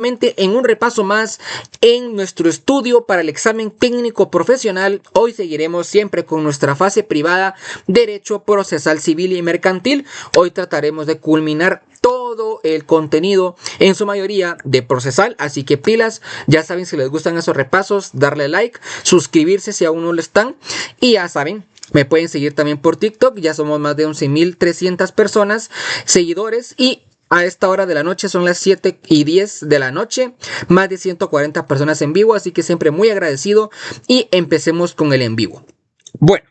En un repaso más en nuestro estudio para el examen técnico profesional. Hoy seguiremos siempre con nuestra fase privada, Derecho Procesal Civil y Mercantil. Hoy trataremos de culminar todo el contenido, en su mayoría de procesal, así que pilas. Ya saben, si les gustan esos repasos, darle like, suscribirse si aún no lo están, y ya saben, me pueden seguir también por TikTok. Ya somos más de 11.300 personas seguidores, y a esta hora de la noche son las 7:10 de la noche, más de 140 personas en vivo, así que siempre muy agradecido, y empecemos con el en vivo. Bueno,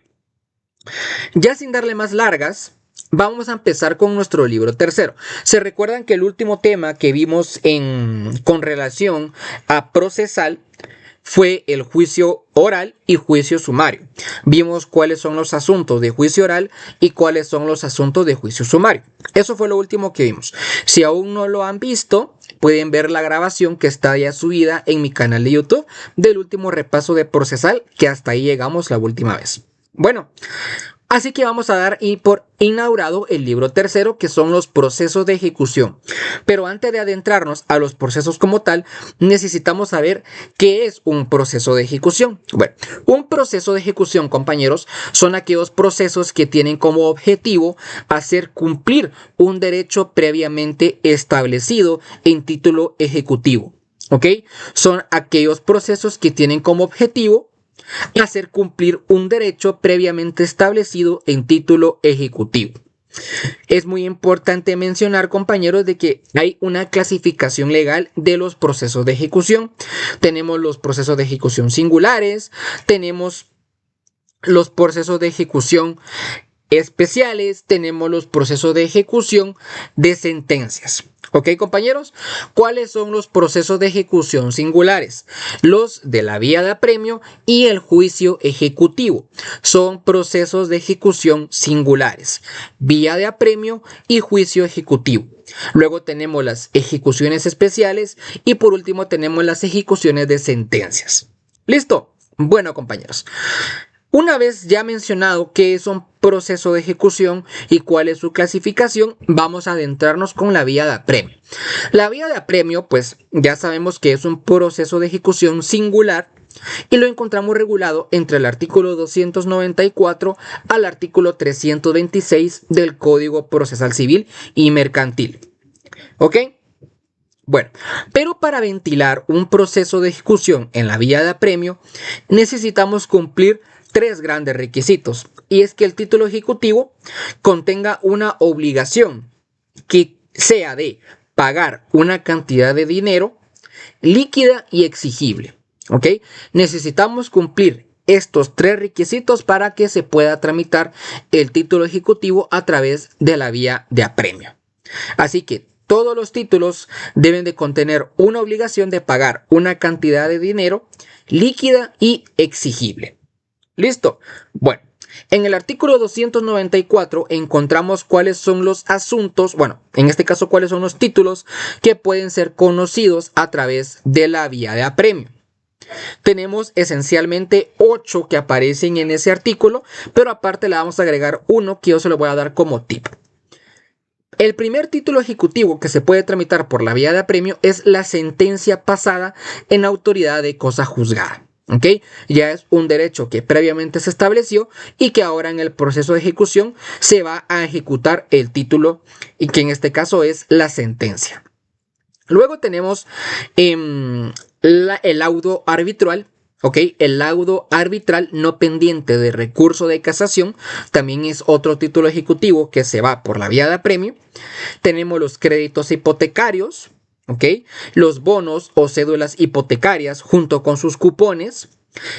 ya sin darle más largas, vamos a empezar con nuestro libro tercero. Se recuerdan que el último tema que vimos con relación a procesal fue el juicio oral y juicio sumario. Vimos cuáles son los asuntos de juicio oral y cuáles son los asuntos de juicio sumario. Eso fue lo último que vimos. Si aún no lo han visto, pueden ver la grabación que está ya subida en mi canal de YouTube del último repaso de procesal, que hasta ahí llegamos la última vez. Bueno, así que vamos a dar por inaugurado el libro tercero, que son los procesos de ejecución. Pero antes de adentrarnos a los procesos como tal, necesitamos saber qué es un proceso de ejecución. Bueno, un proceso de ejecución, compañeros, son aquellos procesos que tienen como objetivo hacer cumplir un derecho previamente establecido en título ejecutivo. ¿Ok? Son aquellos procesos que tienen como objetivo hacer cumplir un derecho previamente establecido en título ejecutivo. Es muy importante mencionar, compañeros, de que hay una clasificación legal de los procesos de ejecución. Tenemos los procesos de ejecución singulares, tenemos los procesos de ejecución especiales, tenemos los procesos de ejecución de sentencias. ¿Ok, compañeros? ¿Cuáles son los procesos de ejecución singulares? Los de la vía de apremio y el juicio ejecutivo. Son procesos de ejecución singulares, vía de apremio y juicio ejecutivo. Luego tenemos las ejecuciones especiales y por último tenemos las ejecuciones de sentencias. ¿Listo? Bueno, compañeros, una vez ya mencionado qué es un proceso de ejecución y cuál es su clasificación, vamos a adentrarnos con la vía de apremio. La vía de apremio, pues ya sabemos que es un proceso de ejecución singular y lo encontramos regulado entre el artículo 294 al artículo 326 del Código Procesal Civil y Mercantil. ¿Ok? Bueno, pero para ventilar un proceso de ejecución en la vía de apremio necesitamos cumplir tres grandes requisitos, y es que el título ejecutivo contenga una obligación que sea de pagar una cantidad de dinero líquida y exigible. ¿Ok? Necesitamos cumplir estos tres requisitos para que se pueda tramitar el título ejecutivo a través de la vía de apremio. Así que todos los títulos deben de contener una obligación de pagar una cantidad de dinero líquida y exigible. ¿Listo? Bueno, en el artículo 294 encontramos cuáles son los asuntos, bueno, en este caso cuáles son los títulos que pueden ser conocidos a través de la vía de apremio. Tenemos esencialmente 8 que aparecen en ese artículo, pero aparte le vamos a agregar uno que yo se lo voy a dar como tip. El primer título ejecutivo que se puede tramitar por la vía de apremio es la sentencia pasada en autoridad de cosa juzgada. ¿Ok? Ya es un derecho que previamente se estableció y que ahora en el proceso de ejecución se va a ejecutar el título, y que en este caso es la sentencia. Luego tenemos el laudo arbitral. ¿Ok? El laudo arbitral no pendiente de recurso de casación también es otro título ejecutivo que se va por la vía de apremio. Tenemos los créditos hipotecarios, ¿ok? Los bonos o cédulas hipotecarias junto con sus cupones,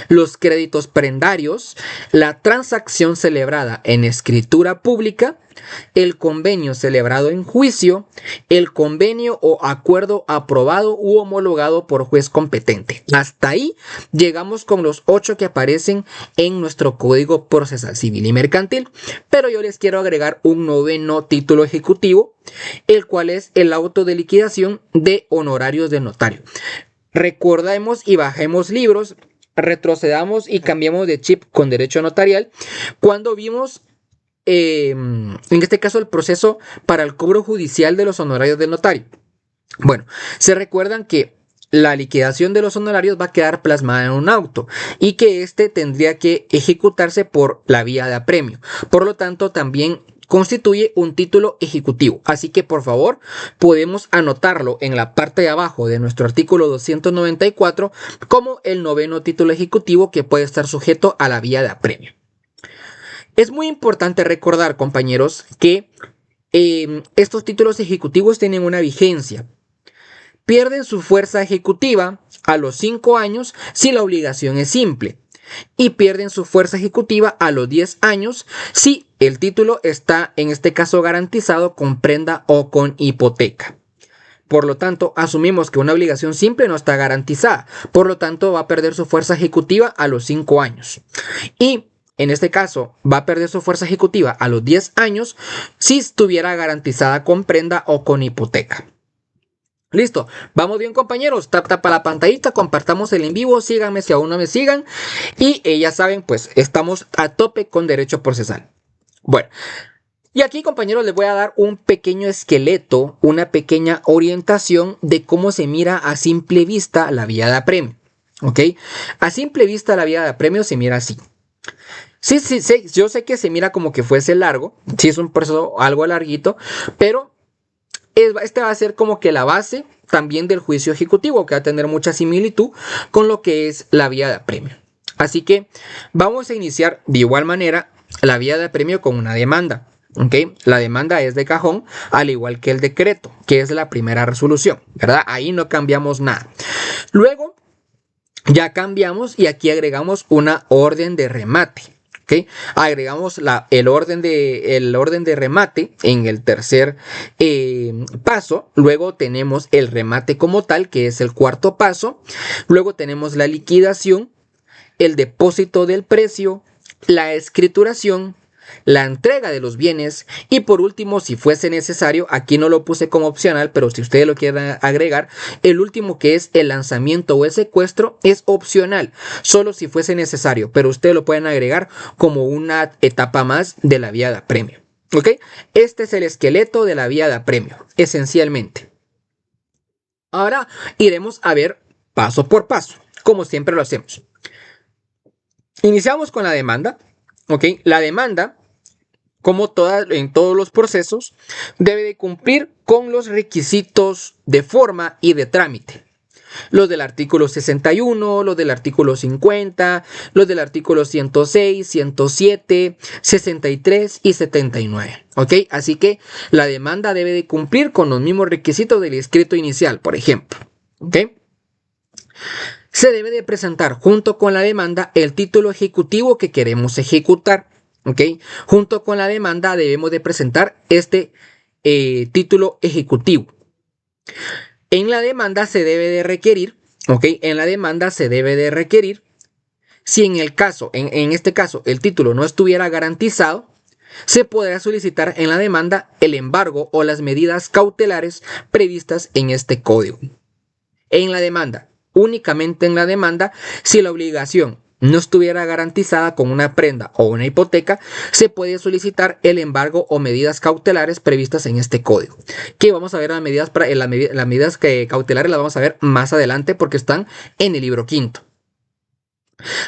los créditos prendarios, la transacción celebrada en escritura pública, el convenio celebrado en juicio, el convenio o acuerdo aprobado u homologado por juez competente. Hasta ahí llegamos con los 8 que aparecen en nuestro Código Procesal Civil y Mercantil, pero yo les quiero agregar un noveno título ejecutivo, el cual es el auto de liquidación de honorarios del notario. Recordemos y bajemos libros, retrocedamos y cambiamos de chip con derecho notarial cuando vimos en este caso el proceso para el cobro judicial de los honorarios del notario. Bueno, se recuerdan que la liquidación de los honorarios va a quedar plasmada en un auto y que este tendría que ejecutarse por la vía de apremio. Por lo tanto, también constituye un título ejecutivo. Así que, por favor, podemos anotarlo en la parte de abajo de nuestro artículo 294 como el noveno título ejecutivo que puede estar sujeto a la vía de apremio. Es muy importante recordar, compañeros, que estos títulos ejecutivos tienen una vigencia. Pierden su fuerza ejecutiva a los 5 años si la obligación es simple y pierden su fuerza ejecutiva a los 10 años si el título está en este caso garantizado con prenda o con hipoteca. Por lo tanto, asumimos que una obligación simple no está garantizada, por lo tanto va a perder su fuerza ejecutiva a los 5 años. Y en este caso va a perder su fuerza ejecutiva a los 10 años si estuviera garantizada con prenda o con hipoteca. Listo, vamos bien, compañeros, tapa la pantallita, compartamos el en vivo, síganme si aún no me sigan y ya saben, pues estamos a tope con derecho procesal. Bueno, y aquí, compañeros, les voy a dar un pequeño esqueleto, una pequeña orientación de cómo se mira a simple vista la vía de apremio, ¿ok? A simple vista la vía de apremio se mira así. Sí, yo sé que se mira como que fuese largo, sí es un proceso algo larguito, pero este va a ser como que la base también del juicio ejecutivo, que va a tener mucha similitud con lo que es la vía de apremio. Así que vamos a iniciar de igual manera la vía de apremio con una demanda. ¿Okay? La demanda es de cajón, al igual que el decreto, que es la primera resolución, ¿verdad? Ahí no cambiamos nada. Luego ya cambiamos y aquí agregamos una orden de remate. ¿Okay? Agregamos el orden de remate en el tercer paso. Luego tenemos el remate como tal, que es el cuarto paso. Luego tenemos la liquidación, el depósito del precio, la escrituración, la entrega de los bienes y por último, si fuese necesario, aquí no lo puse como opcional, pero si ustedes lo quieren agregar, el último, que es el lanzamiento o el secuestro, es opcional, solo si fuese necesario, pero ustedes lo pueden agregar como una etapa más de la vía de apremio. ¿Ok? Este es el esqueleto de la vía de apremio, esencialmente. Ahora iremos a ver paso por paso, como siempre lo hacemos. Iniciamos con la demanda. ¿Ok? La demanda, como en todos los procesos, debe de cumplir con los requisitos de forma y de trámite. Los del artículo 61, los del artículo 50, los del artículo 106, 107, 63 y 79. ¿Ok? Así que la demanda debe de cumplir con los mismos requisitos del escrito inicial, por ejemplo. ¿Ok? Se debe de presentar junto con la demanda el título ejecutivo que queremos ejecutar. ¿Ok? Junto con la demanda debemos de presentar este título ejecutivo. En la demanda se debe de requerir, ¿ok? En la demanda se debe de requerir, si en este caso, el título no estuviera garantizado, se podrá solicitar en la demanda el embargo o las medidas cautelares previstas en este código. En la demanda, únicamente en la demanda, si la obligación no estuviera garantizada con una prenda o una hipoteca, se puede solicitar el embargo o medidas cautelares previstas en este código. Que vamos a ver las medidas cautelares las vamos a ver más adelante porque están en el libro quinto.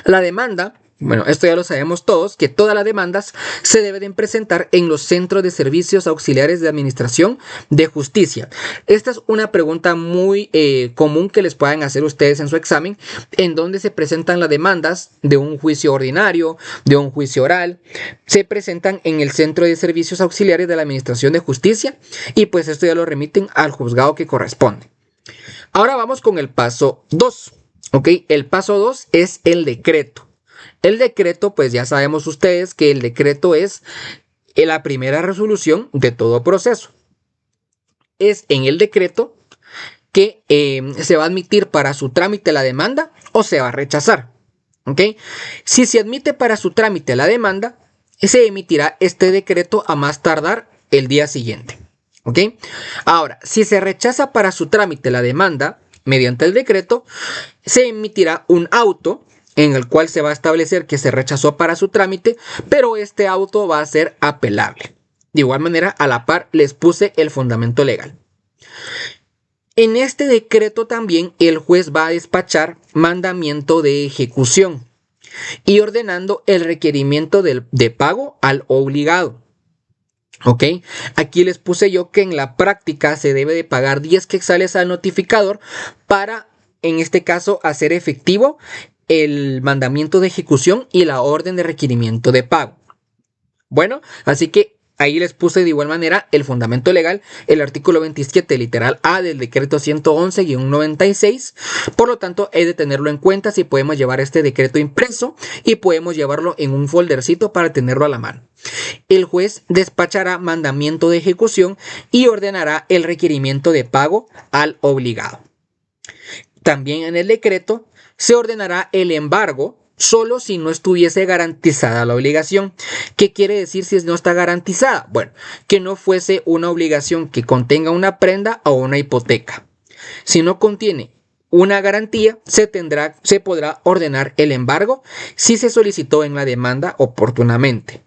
La demanda, bueno, esto ya lo sabemos todos, que todas las demandas se deben presentar en los centros de servicios auxiliares de administración de justicia. Esta es una pregunta muy común que les puedan hacer ustedes en su examen, en donde se presentan las demandas de un juicio ordinario, de un juicio oral, se presentan en el centro de servicios auxiliares de la administración de justicia y pues esto ya lo remiten al juzgado que corresponde. Ahora vamos con el paso 2. ¿Ok? El paso 2 es el decreto. El decreto, pues ya sabemos ustedes que el decreto es la primera resolución de todo proceso. Es en el decreto que se va a admitir para su trámite la demanda o se va a rechazar. ¿Ok? Si se admite para su trámite la demanda, se emitirá este decreto a más tardar el día siguiente. ¿Ok? Ahora, si se rechaza para su trámite la demanda mediante el decreto, se emitirá un auto en el cual se va a establecer que se rechazó para su trámite, pero este auto va a ser apelable. De igual manera, a la par les puse el fundamento legal. En este decreto también el juez va a despachar mandamiento de ejecución y ordenando el requerimiento de pago al obligado. Ok, aquí les puse yo que en la práctica se debe de pagar 10 quetzales al notificador para, en este caso, hacer efectivo el mandamiento de ejecución y la orden de requerimiento de pago. Bueno, así que ahí les puse de igual manera el fundamento legal, el artículo 27, literal A del decreto 111-96. Por lo tanto, he de tenerlo en cuenta si podemos llevar este decreto impreso y podemos llevarlo en un foldercito para tenerlo a la mano. El juez despachará mandamiento de ejecución y ordenará el requerimiento de pago al obligado. También en el decreto se ordenará el embargo solo si no estuviese garantizada la obligación. ¿Qué quiere decir si no está garantizada? Bueno, que no fuese una obligación que contenga una prenda o una hipoteca. Si no contiene una garantía, se podrá ordenar el embargo si se solicitó en la demanda oportunamente.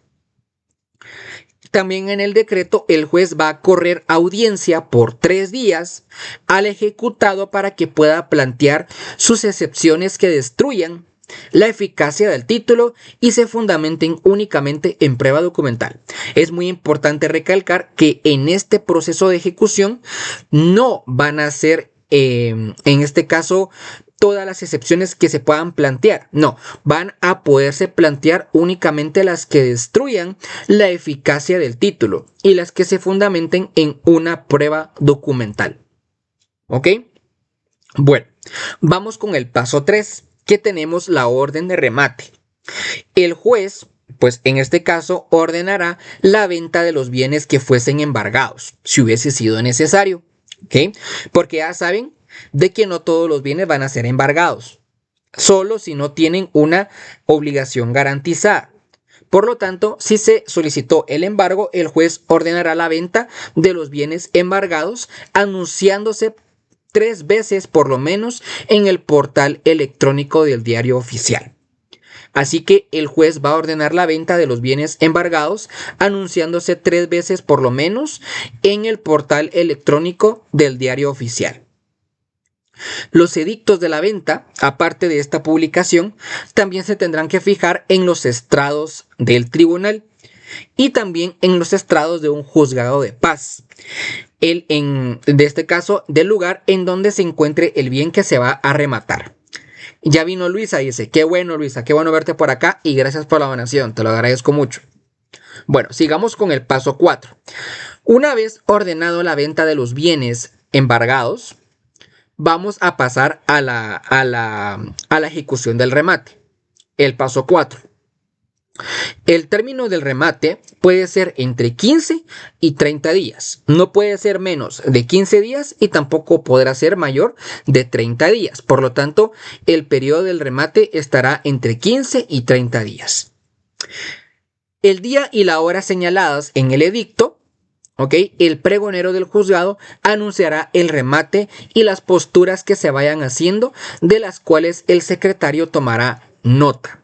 También en el decreto el juez va a correr audiencia por 3 días al ejecutado para que pueda plantear sus excepciones que destruyan la eficacia del título y se fundamenten únicamente en prueba documental. Es muy importante recalcar que en este proceso de ejecución no van a ser, en este caso, todas las excepciones que se puedan plantear. No, van a poderse plantear únicamente las que destruyan la eficacia del título y las que se fundamenten en una prueba documental. ¿Ok? Bueno, vamos con el paso 3, que tenemos la orden de remate. El juez, pues en este caso, ordenará la venta de los bienes que fuesen embargados, si hubiese sido necesario. ¿Ok? Porque ya saben de que no todos los bienes van a ser embargados, solo si no tienen una obligación garantizada. Por lo tanto, si se solicitó el embargo, el juez ordenará la venta de los bienes embargados, anunciándose 3 veces por lo menos en el portal electrónico del Diario Oficial. Así que el juez va a ordenar la venta de los bienes embargados, anunciándose 3 veces por lo menos en el portal electrónico del Diario Oficial. Los edictos de la venta, aparte de esta publicación, también se tendrán que fijar en los estrados del tribunal y también en los estrados de un juzgado de paz. De este caso, del lugar en donde se encuentre el bien que se va a rematar. Ya vino Luisa, dice, qué bueno Luisa, qué bueno verte por acá y gracias por la donación, te lo agradezco mucho. Bueno, sigamos con el paso 4. Una vez ordenado la venta de los bienes embargados, vamos a pasar a la ejecución del remate. El paso 4. El término del remate puede ser entre 15 y 30 días. No puede ser menos de 15 días y tampoco podrá ser mayor de 30 días. Por lo tanto, el periodo del remate estará entre 15 y 30 días. El día y la hora señaladas en el edicto, el pregonero del juzgado anunciará el remate y las posturas que se vayan haciendo, de las cuales el secretario tomará nota.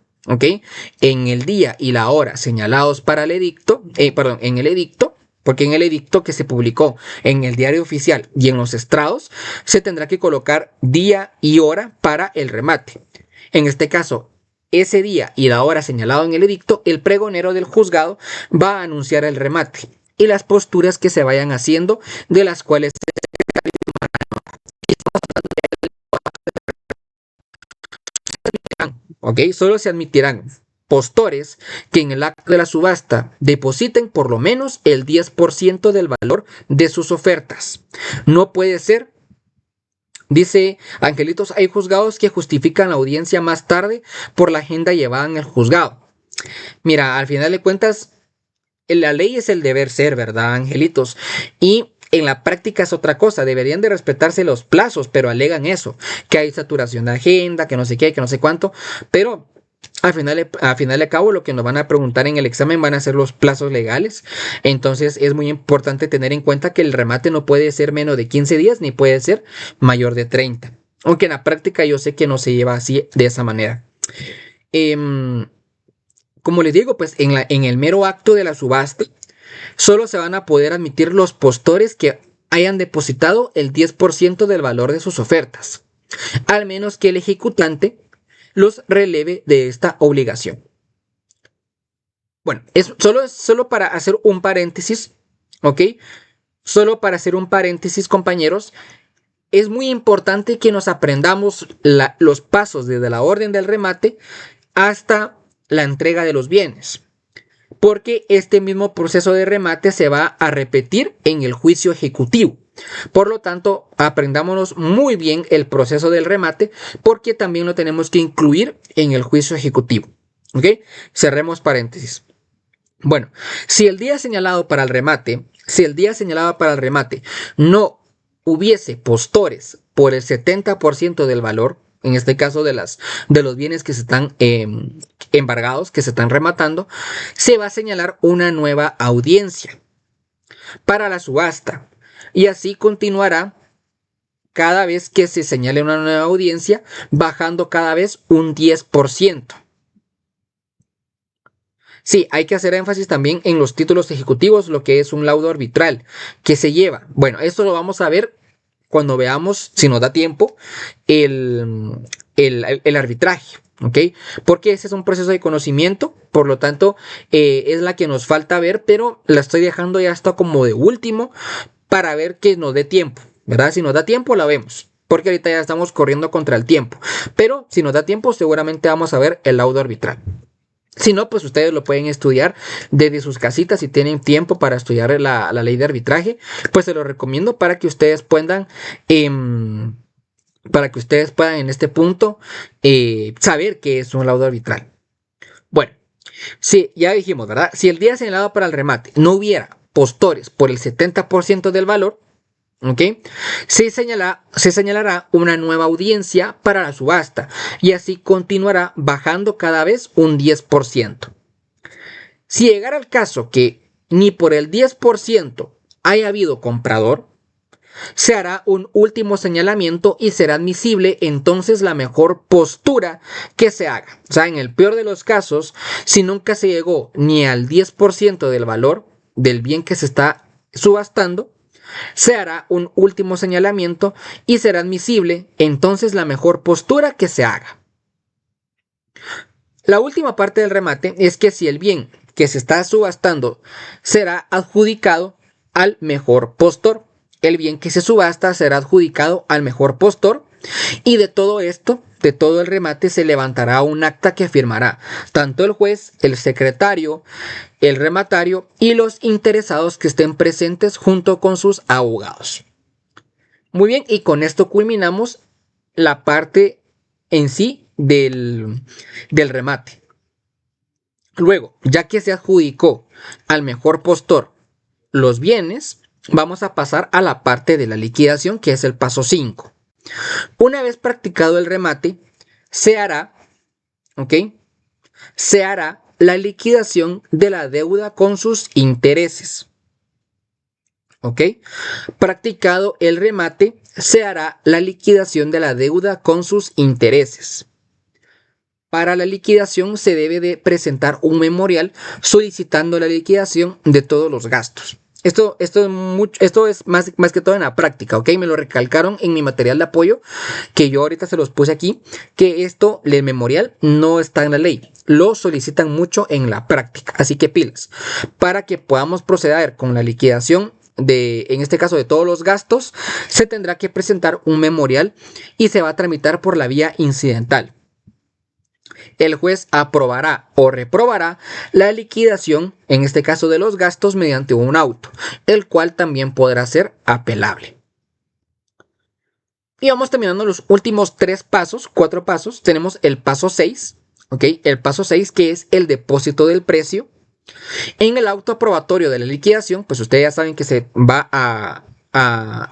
En el día y la hora señalados para el edicto, en el edicto, porque en el edicto que se publicó en el Diario Oficial y en los estrados, se tendrá que colocar día y hora para el remate. En este caso, ese día y la hora señalado en el edicto, el pregonero del juzgado va a anunciar el remate y las posturas que se vayan haciendo, de las cuales solo se admitirán postores que en el acto de la subasta depositen por lo menos el 10% del valor de sus ofertas. No puede ser, dice Angelitos, hay juzgados que justifican la audiencia más tarde por la agenda llevada en el juzgado. Mira, al final de cuentas, la ley es el deber ser, ¿verdad, Angelitos? Y en la práctica es otra cosa, deberían de respetarse los plazos, pero alegan eso, que hay saturación de agenda, que no sé qué, que no sé cuánto, pero al final de cabo lo que nos van a preguntar en el examen van a ser los plazos legales. Entonces es muy importante tener en cuenta que el remate no puede ser menos de 15 días ni puede ser mayor de 30, aunque en la práctica yo sé que no se lleva así, de esa manera. Como les digo, pues en el mero acto de la subasta solo se van a poder admitir los postores que hayan depositado el 10% del valor de sus ofertas, al menos que el ejecutante los releve de esta obligación. Bueno, es solo para hacer un paréntesis, ¿ok? Solo para hacer un paréntesis, compañeros, es muy importante que nos aprendamos los pasos desde la orden del remate hasta la entrega de los bienes, porque este mismo proceso de remate se va a repetir en el juicio ejecutivo. Por lo tanto, aprendámonos muy bien el proceso del remate, porque también lo tenemos que incluir en el juicio ejecutivo. ¿Ok? Cerremos paréntesis. Bueno, si el día señalado para el remate no hubiese postores por el 70% del valor, en este caso de los bienes que se están embargados, que se están rematando, se va a señalar una nueva audiencia para la subasta, y así continuará cada vez que se señale una nueva audiencia, bajando cada vez un 10%. Sí, hay que hacer énfasis también en los títulos ejecutivos, lo que es un laudo arbitral que se lleva. Bueno, esto lo vamos a ver cuando veamos, si nos da tiempo, el arbitraje, ¿ok? Porque ese es un proceso de conocimiento, por lo tanto, es la que nos falta ver, pero la estoy dejando ya hasta como de último para ver que nos dé tiempo, ¿verdad? Si nos da tiempo, la vemos, porque ahorita ya estamos corriendo contra el tiempo, pero si nos da tiempo, seguramente vamos a ver el laudo arbitral. Si no, pues ustedes lo pueden estudiar desde sus casitas. Si tienen tiempo para estudiar la ley de arbitraje, pues se lo recomiendo para que ustedes puedan en este punto saber qué es un laudo arbitral. Bueno, sí, ya dijimos, ¿verdad? Si el día señalado para el remate no hubiera postores por el 70% del valor, ¿ok? Se señalará una nueva audiencia para la subasta, y así continuará bajando cada vez un 10%. Si llegara el caso que ni por el 10% haya habido comprador, se hará un último señalamiento y será admisible entonces la mejor postura que se haga. O sea, en el peor de los casos, si nunca se llegó ni al 10% del valor del bien que se está subastando, se hará un último señalamiento y será admisible entonces la mejor postura que se haga. La última parte del remate es que si el bien que se está subastando será adjudicado al mejor postor, el bien que se subasta será adjudicado al mejor postor, y de todo esto, de todo el remate, se levantará un acta que firmará tanto el juez, el secretario, el rematario y los interesados que estén presentes junto con sus abogados. Muy bien, y con esto culminamos la parte en sí del remate. Luego, ya que se adjudicó al mejor postor los bienes, vamos a pasar a la parte de la liquidación, que es el paso 5. Una vez practicado el remate, se hará, ¿ok? Se hará la liquidación de la deuda con sus intereses. ¿Ok? Practicado el remate, se hará la liquidación de la deuda con sus intereses. Para la liquidación se debe de presentar un memorial solicitando la liquidación de todos los gastos. Esto es más que todo en la práctica, ¿ok? Me lo recalcaron en mi material de apoyo, que yo ahorita se los puse aquí, que el memorial no está en la ley, lo solicitan mucho en la práctica, así que pilas, para que podamos proceder con la liquidación en este caso de todos los gastos, se tendrá que presentar un memorial y se va a tramitar por la vía incidental. El juez aprobará o reprobará la liquidación, en este caso de los gastos, mediante un auto, el cual también podrá ser apelable. Y vamos terminando los últimos 4 pasos. Tenemos el paso 6, ¿ok? El paso 6, que es el depósito del precio. En el auto aprobatorio de la liquidación, pues ustedes ya saben que se va a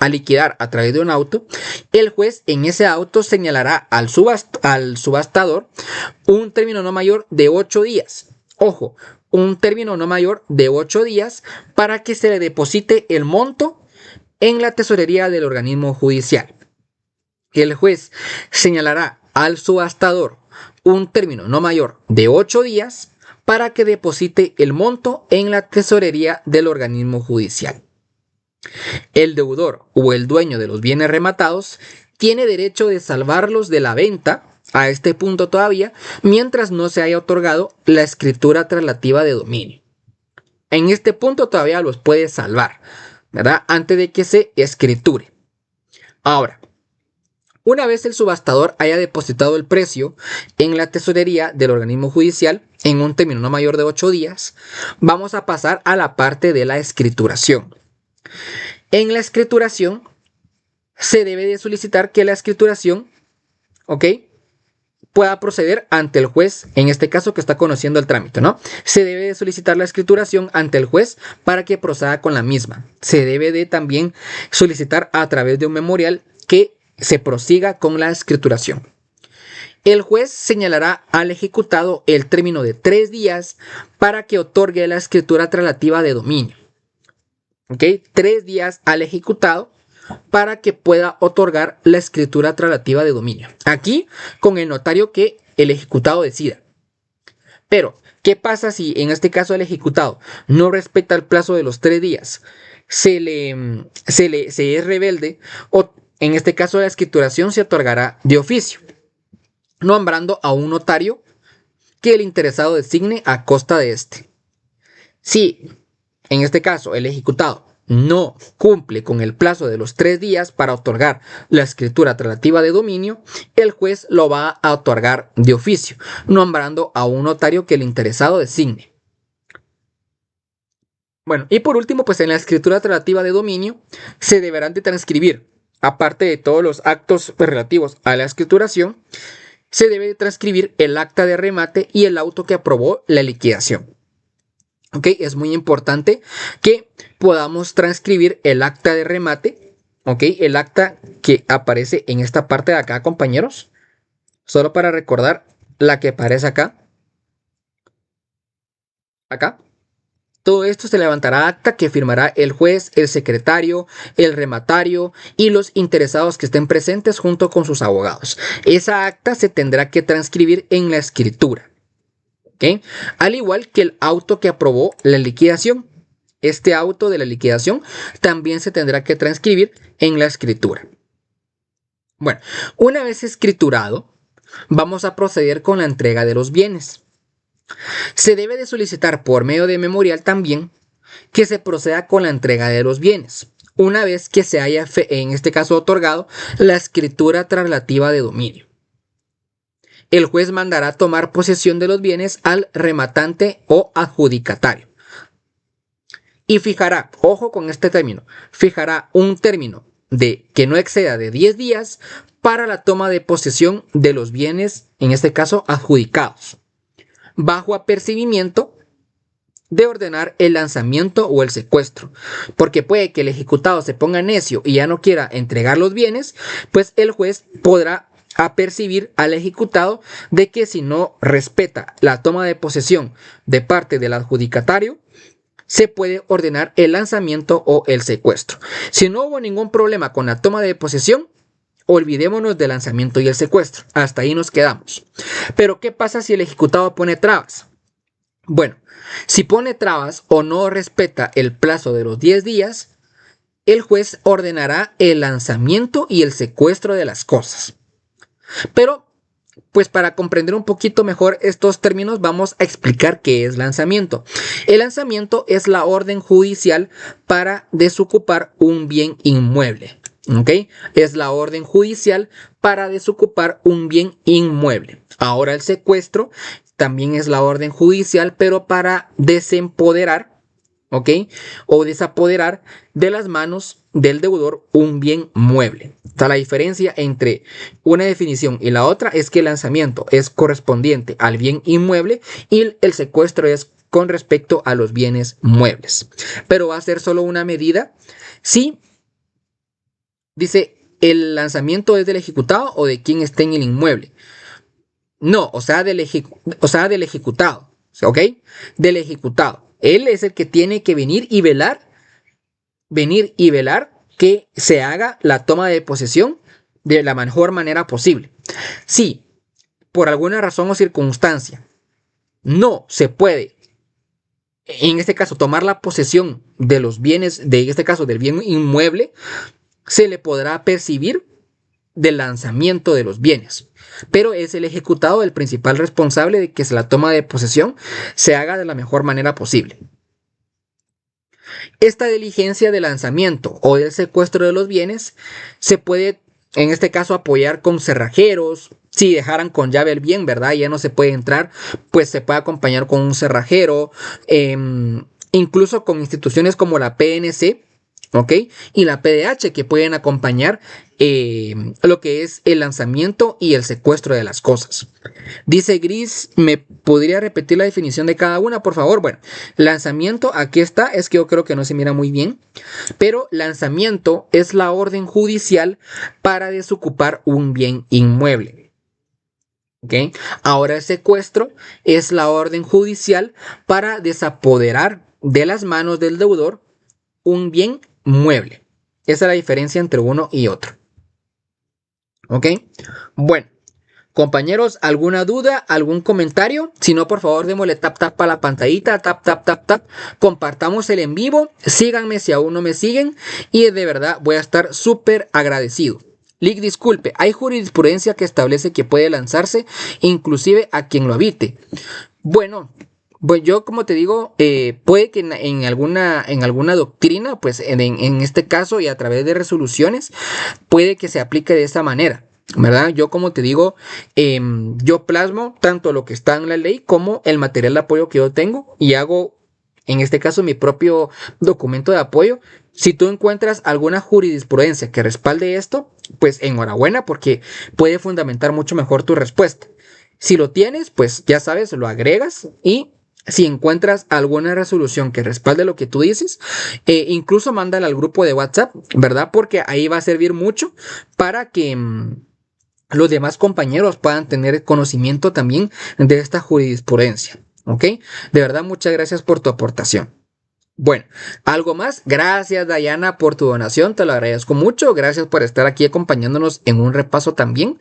liquidar a través de un auto. El juez en ese auto señalará al subastador un término no mayor de 8 días. Ojo, un término no mayor de 8 días para que se le deposite el monto en la tesorería del organismo judicial. El juez señalará al subastador un término no mayor de 8 días para que deposite el monto en la tesorería del organismo judicial. El deudor o el dueño de los bienes rematados tiene derecho de salvarlos de la venta a este punto todavía, mientras no se haya otorgado la escritura traslativa de dominio. En este punto todavía los puede salvar, ¿verdad? Antes de que se escriture. Ahora, una vez el subastador haya depositado el precio en la tesorería del organismo judicial en un término no mayor de 8 días, vamos a pasar a la parte de la escrituración. En la escrituración se debe de solicitar que la escrituración, ¿ok?, pueda proceder ante el juez, en este caso que está conociendo el trámite, ¿no? Se debe de solicitar la escrituración ante el juez para que proceda con la misma. Se debe de también solicitar a través de un memorial que se prosiga con la escrituración. El juez señalará al ejecutado el término de 3 días para que otorgue la escritura traslativa de dominio. ¿Ok? 3 días al ejecutado para que pueda otorgar la escritura traslativa de dominio. Aquí con el notario que el ejecutado decida. Pero, ¿qué pasa si en este caso el ejecutado no respeta el plazo de los 3 días? Se es rebelde, o en este caso la escrituración se otorgará de oficio, nombrando a un notario que el interesado designe a costa de este. Si en este caso el ejecutado no cumple con el plazo de los 3 días para otorgar la escritura traslativa de dominio, el juez lo va a otorgar de oficio, nombrando a un notario que el interesado designe. Bueno, y por último, pues en la escritura traslativa de dominio se deberán de transcribir, aparte de todos los actos relativos a la escrituración, se debe de transcribir el acta de remate y el auto que aprobó la liquidación. ¿Ok? Es muy importante que podamos transcribir el acta de remate, ¿ok? El acta que aparece en esta parte de acá, compañeros. Solo para recordar la que aparece acá. Acá. Todo esto se levantará acta que firmará el juez, el secretario, el rematario y los interesados que estén presentes junto con sus abogados. Esa acta se tendrá que transcribir en la escritura. ¿Okay? Al igual que el auto que aprobó la liquidación. Este auto de la liquidación también se tendrá que transcribir en la escritura. Bueno, una vez escriturado, vamos a proceder con la entrega de los bienes. Se debe de solicitar por medio de memorial también que se proceda con la entrega de los bienes, una vez que se haya, en este caso, otorgado la escritura traslativa de dominio. El juez mandará tomar posesión de los bienes al rematante o adjudicatario. Y fijará, ojo con este término, fijará un término de que no exceda de 10 días para la toma de posesión de los bienes, en este caso adjudicados, bajo apercibimiento de ordenar el lanzamiento o el secuestro. Porque puede que el ejecutado se ponga necio y ya no quiera entregar los bienes, pues el juez podrá apercibir al ejecutado de que si no respeta la toma de posesión de parte del adjudicatario, se puede ordenar el lanzamiento o el secuestro. Si no hubo ningún problema con la toma de posesión, olvidémonos del lanzamiento y el secuestro. Hasta ahí nos quedamos. Pero ¿qué pasa si el ejecutado pone trabas? Bueno, si pone trabas o no respeta el plazo de los 10 días, el juez ordenará el lanzamiento y el secuestro de las cosas. Pero, pues para comprender un poquito mejor estos términos, vamos a explicar qué es lanzamiento. El lanzamiento es la orden judicial para desocupar un bien inmueble. ¿Ok? Es la orden judicial para desocupar un bien inmueble. Ahora el secuestro también es la orden judicial, pero para desempoderar, ¿ok? O desapoderar de las manos del deudor un bien mueble. O sea, la diferencia entre una definición y la otra es que el lanzamiento es correspondiente al bien inmueble y el secuestro es con respecto a los bienes muebles. Pero va a ser solo una medida si dice el lanzamiento es del ejecutado o de quien esté en el inmueble. No, o sea, del ejecutado, ¿ok? Del ejecutado. Él es el que tiene que venir y velar que se haga la toma de posesión de la mejor manera posible. Si por alguna razón o circunstancia no se puede en este caso, tomar la posesión de los bienes, en este caso del bien inmueble, se le podrá percibir del lanzamiento de los bienes, pero es el ejecutado el principal responsable de que la toma de posesión se haga de la mejor manera posible. Esta diligencia de lanzamiento o del secuestro de los bienes se puede, en este caso, apoyar con cerrajeros. Si dejaran con llave el bien, ¿verdad? Ya no se puede entrar, pues se puede acompañar con un cerrajero, incluso con instituciones como la PNC, ¿ok? Y la PDH, que pueden acompañar lo que es el lanzamiento y el secuestro de las cosas. Dice Gris, ¿me podría repetir la definición de cada una, por favor? Bueno, lanzamiento, aquí está, es que yo creo que no se mira muy bien, pero lanzamiento es la orden judicial para desocupar un bien inmueble. ¿Okay? Ahora el secuestro es la orden judicial para desapoderar de las manos del deudor un bien mueble. Esa es la diferencia entre uno y otro. ¿Ok? Bueno, compañeros, ¿alguna duda? ¿Algún comentario? Si no, por favor, démosle tap tap a la pantallita, tap tap tap tap. Compartamos el en vivo, síganme si aún no me siguen y de verdad voy a estar súper agradecido. Lick, disculpe, hay jurisprudencia que establece que puede lanzarse inclusive a quien lo habite. Bueno, pues yo como te digo, puede que en alguna doctrina, pues en este caso y a través de resoluciones, puede que se aplique de esa manera, ¿verdad? Yo como te digo, yo plasmo tanto lo que está en la ley como el material de apoyo que yo tengo y hago, en este caso, mi propio documento de apoyo. Si tú encuentras alguna jurisprudencia que respalde esto, pues enhorabuena porque puede fundamentar mucho mejor tu respuesta. Si lo tienes, pues ya sabes, lo agregas y si encuentras alguna resolución que respalde lo que tú dices, incluso mándala al grupo de WhatsApp, ¿verdad? Porque ahí va a servir mucho para que los demás compañeros puedan tener conocimiento también de esta jurisprudencia, ¿ok? De verdad, muchas gracias por tu aportación. Bueno, ¿algo más? Gracias, Dayana, por tu donación, te lo agradezco mucho. Gracias por estar aquí acompañándonos en un repaso también.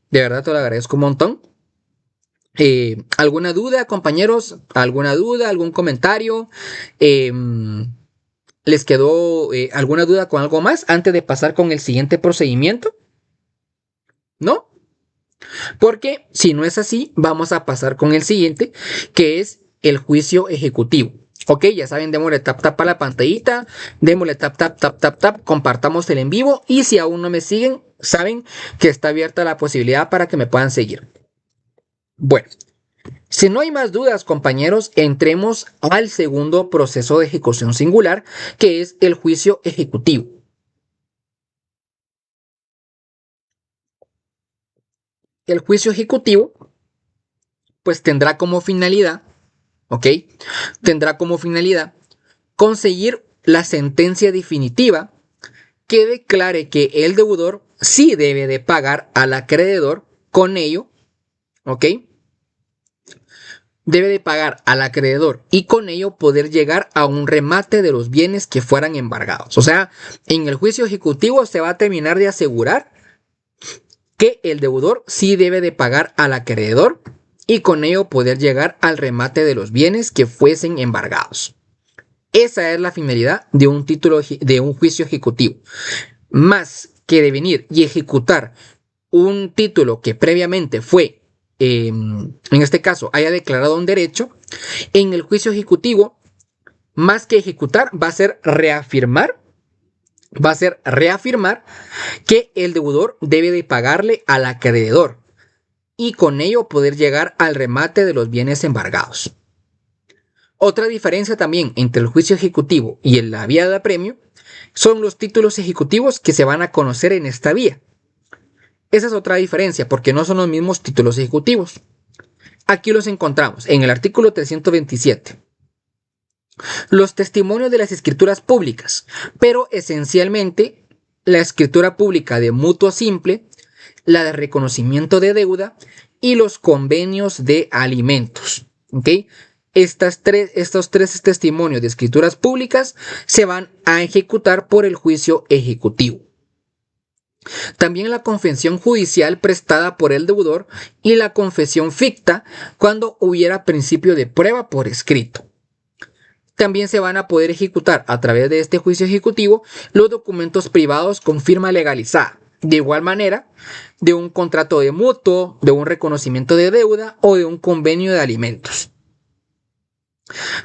De verdad, te lo agradezco un montón. ¿Alguna duda, compañeros? ¿Alguna duda? ¿Algún comentario? ¿Les quedó alguna duda con algo más antes de pasar con el siguiente procedimiento? ¿No? Porque si no es así, vamos a pasar con el siguiente, que es el juicio ejecutivo. Ok, ya saben, démosle tap tap a la pantallita, démosle tap tap tap tap tap, compartamos el en vivo y si aún no me siguen, saben que está abierta la posibilidad para que me puedan seguir. Bueno, si no hay más dudas, compañeros, entremos al segundo proceso de ejecución singular, que es el juicio ejecutivo. El juicio ejecutivo, pues tendrá como finalidad, ¿ok? Tendrá como finalidad conseguir la sentencia definitiva que declare que el deudor sí debe de pagar al acreedor, con ello, ¿ok? Debe de pagar al acreedor y con ello poder llegar a un remate de los bienes que fueran embargados. O sea, en el juicio ejecutivo se va a terminar de asegurar que el deudor sí debe de pagar al acreedor y con ello poder llegar al remate de los bienes que fuesen embargados. Esa es la finalidad de un título de un juicio ejecutivo. Más que de venir y ejecutar un título que previamente fue, en este caso, haya declarado un derecho, en el juicio ejecutivo, más que ejecutar, va a ser reafirmar que el deudor debe de pagarle al acreedor y con ello poder llegar al remate de los bienes embargados. Otra diferencia también entre el juicio ejecutivo y la vía de apremio son los títulos ejecutivos que se van a conocer en esta vía. Esa es otra diferencia porque no son los mismos títulos ejecutivos. Aquí los encontramos en el artículo 327. Los testimonios de las escrituras públicas, pero esencialmente la escritura pública de mutuo simple, la de reconocimiento de deuda y los convenios de alimentos. ¿Ok? Estos tres testimonios de escrituras públicas se van a ejecutar por el juicio ejecutivo. También la confesión judicial prestada por el deudor y la confesión ficta cuando hubiera principio de prueba por escrito. También se van a poder ejecutar a través de este juicio ejecutivo los documentos privados con firma legalizada. De igual manera, de un contrato de mutuo, de un reconocimiento de deuda o de un convenio de alimentos.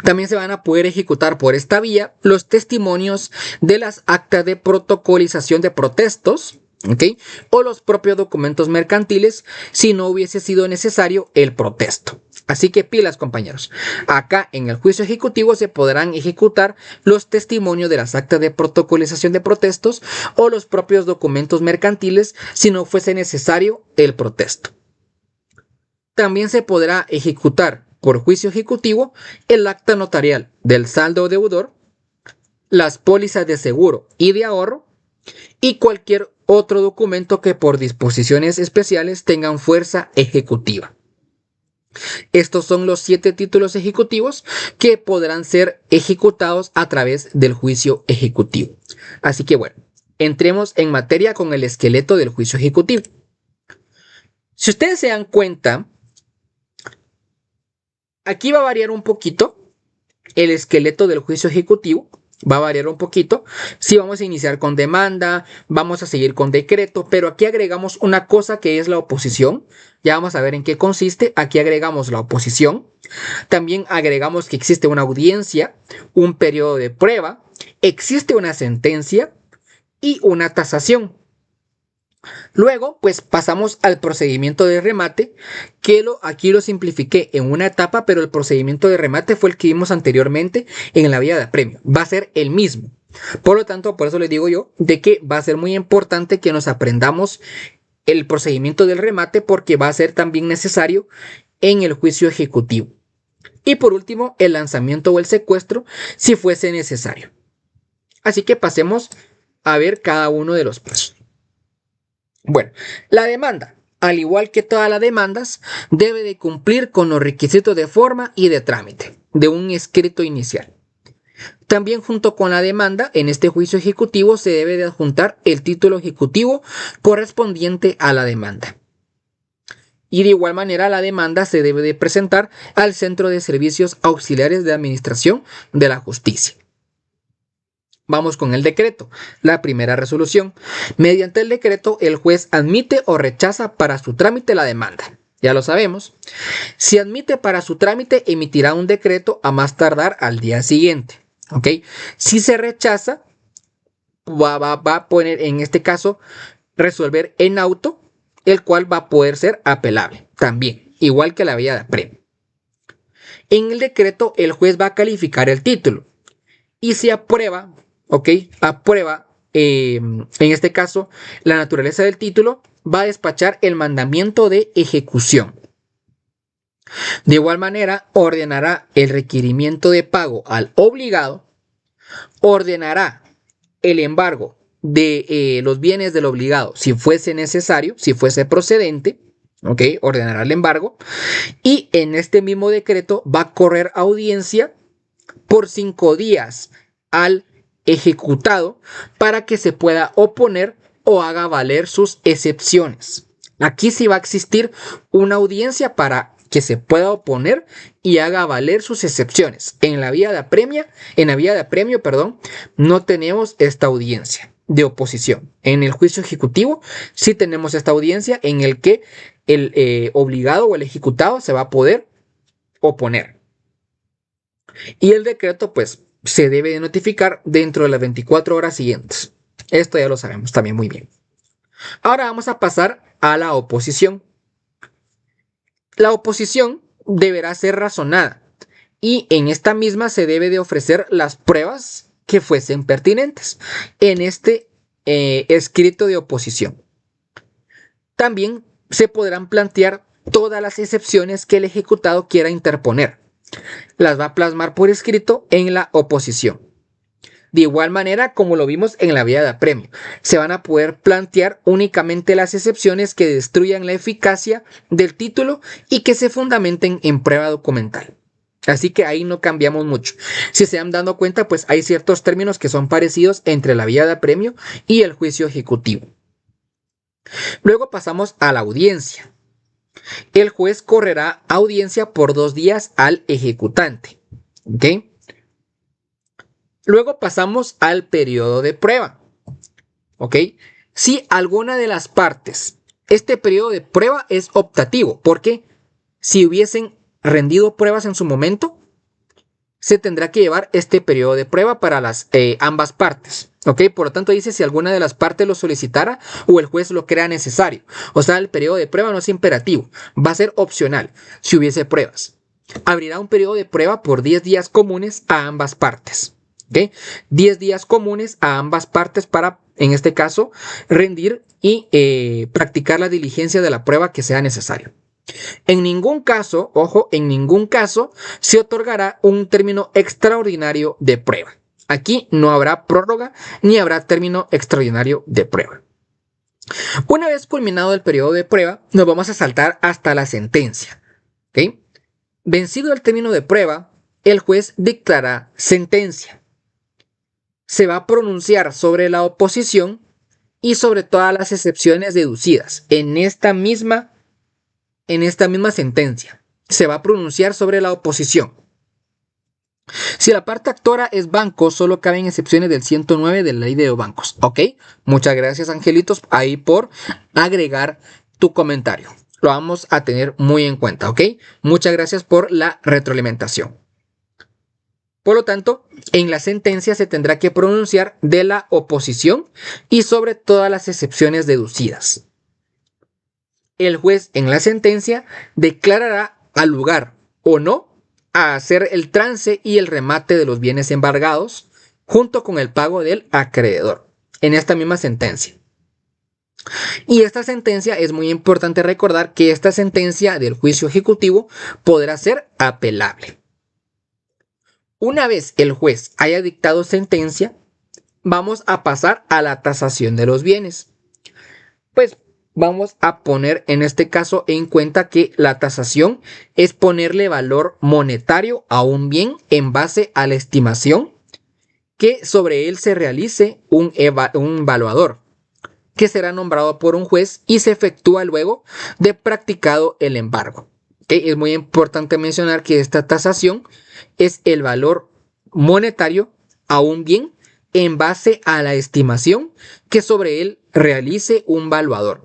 También se van a poder ejecutar por esta vía los testimonios de las actas de protocolización de protestos, ¿okay? O los propios documentos mercantiles si no hubiese sido necesario el protesto. Así que pilas, compañeros. Acá en el juicio ejecutivo se podrán ejecutar los testimonios de las actas de protocolización de protestos o los propios documentos mercantiles si no fuese necesario el protesto. También se podrá ejecutar por juicio ejecutivo el acta notarial del saldo deudor, las pólizas de seguro y de ahorro y cualquier otro documento que por disposiciones especiales tengan fuerza ejecutiva. Estos son los 7 títulos ejecutivos que podrán ser ejecutados a través del juicio ejecutivo. Así que bueno, entremos en materia con el esqueleto del juicio ejecutivo. Si ustedes se dan cuenta, aquí va a variar un poquito el esqueleto del juicio ejecutivo. Va a variar un poquito. Si vamos a iniciar con demanda, vamos a seguir con decreto, pero aquí agregamos una cosa que es la oposición. Ya vamos a ver en qué consiste. Aquí agregamos la oposición. También agregamos que existe una audiencia, un periodo de prueba, existe una sentencia y una tasación. Luego, pues pasamos al procedimiento de remate, que aquí lo simplifiqué en una etapa, pero el procedimiento de remate fue el que vimos anteriormente en la vía de apremio. Va a ser el mismo. Por lo tanto, por eso les digo yo, de que va a ser muy importante que nos aprendamos el procedimiento del remate, porque va a ser también necesario en el juicio ejecutivo. Y por último, el lanzamiento o el secuestro, si fuese necesario. Así que pasemos a ver cada uno de los pasos. Bueno, la demanda, al igual que todas las demandas, debe de cumplir con los requisitos de forma y de trámite de un escrito inicial. También junto con la demanda, en este juicio ejecutivo se debe de adjuntar el título ejecutivo correspondiente a la demanda. Y de igual manera la demanda se debe de presentar al Centro de Servicios Auxiliares de Administración de la Justicia. Vamos con el decreto, la primera resolución. Mediante el decreto, el juez admite o rechaza para su trámite la demanda. Ya lo sabemos. Si admite para su trámite, emitirá un decreto a más tardar al día siguiente. ¿Ok? Si se rechaza, va a poner, en este caso, resolver en auto, el cual va a poder ser apelable también, igual que la vía de apremio. En el decreto, el juez va a calificar el título y si aprueba, aprueba, en este caso, la naturaleza del título, va a despachar el mandamiento de ejecución. De igual manera, ordenará el requerimiento de pago al obligado, ordenará el embargo de los bienes del obligado si fuese necesario, si fuese procedente, ordenará el embargo, y en este mismo decreto va a correr audiencia por 5 días al ejecutado para que se pueda oponer o haga valer sus excepciones. Aquí sí va a existir una audiencia para que se pueda oponer y haga valer sus excepciones. En la vía de apremio, no tenemos esta audiencia de oposición. En el juicio ejecutivo sí tenemos esta audiencia en el que el obligado o el ejecutado se va a poder oponer. Y el decreto, pues, se debe de notificar dentro de las 24 horas siguientes. Esto ya lo sabemos también muy bien. Ahora vamos a pasar a la oposición. La oposición deberá ser razonada y en esta misma se debe de ofrecer las pruebas que fuesen pertinentes en este escrito de oposición. También se podrán plantear todas las excepciones que el ejecutado quiera interponer. Las va a plasmar por escrito en la oposición. De igual manera como lo vimos en la vía de apremio, se van a poder plantear únicamente las excepciones que destruyan la eficacia del título y que se fundamenten en prueba documental. Así que ahí no cambiamos mucho. Si se han dado cuenta, pues hay ciertos términos que son parecidos entre la vía de apremio y el juicio ejecutivo. Luego pasamos a la audiencia. El juez correrá audiencia por 2 días al ejecutante. ¿Ok? Luego pasamos al periodo de prueba. ¿Ok? Si alguna de las partes, este periodo de prueba es optativo, porque si hubiesen rendido pruebas en su momento, se tendrá que llevar este periodo de prueba para ambas partes. ¿Ok? Por lo tanto, dice si alguna de las partes lo solicitara o el juez lo crea necesario. O sea, el periodo de prueba no es imperativo, va a ser opcional si hubiese pruebas. Abrirá un periodo de prueba por 10 días comunes a ambas partes. ¿Ok? 10 días comunes a ambas partes para, en este caso, rendir y practicar la diligencia de la prueba que sea necesario. En ningún caso, ojo, en ningún caso se otorgará un término extraordinario de prueba. Aquí no habrá prórroga ni habrá término extraordinario de prueba. Una vez culminado el periodo de prueba, nos vamos a saltar hasta la sentencia. ¿Ok? Vencido el término de prueba, el juez dictará sentencia. Se va a pronunciar sobre la oposición y sobre todas las excepciones deducidas en esta misma sentencia. Se va a pronunciar sobre la oposición. Si la parte actora es banco, solo caben excepciones del 109 de la ley de bancos. ¿Ok? Muchas gracias, Angelitos, ahí por agregar tu comentario. Lo vamos a tener muy en cuenta, ¿ok? Muchas gracias por la retroalimentación. Por lo tanto, en la sentencia se tendrá que pronunciar de la oposición y sobre todas las excepciones deducidas. El juez en la sentencia declarará al lugar o no a hacer el trance y el remate de los bienes embargados junto con el pago del acreedor en esta misma sentencia. Y esta sentencia es muy importante recordar que esta sentencia del juicio ejecutivo podrá ser apelable. Una vez el juez haya dictado sentencia, vamos a pasar a la tasación de los bienes. Pues vamos a poner en este caso en cuenta que la tasación es ponerle valor monetario a un bien en base a la estimación que sobre él se realice un evaluador, que será nombrado por un juez y se efectúa luego de practicado el embargo. ¿Okay? Es muy importante mencionar que esta tasación es el valor monetario a un bien en base a la estimación que sobre él realice un valuador,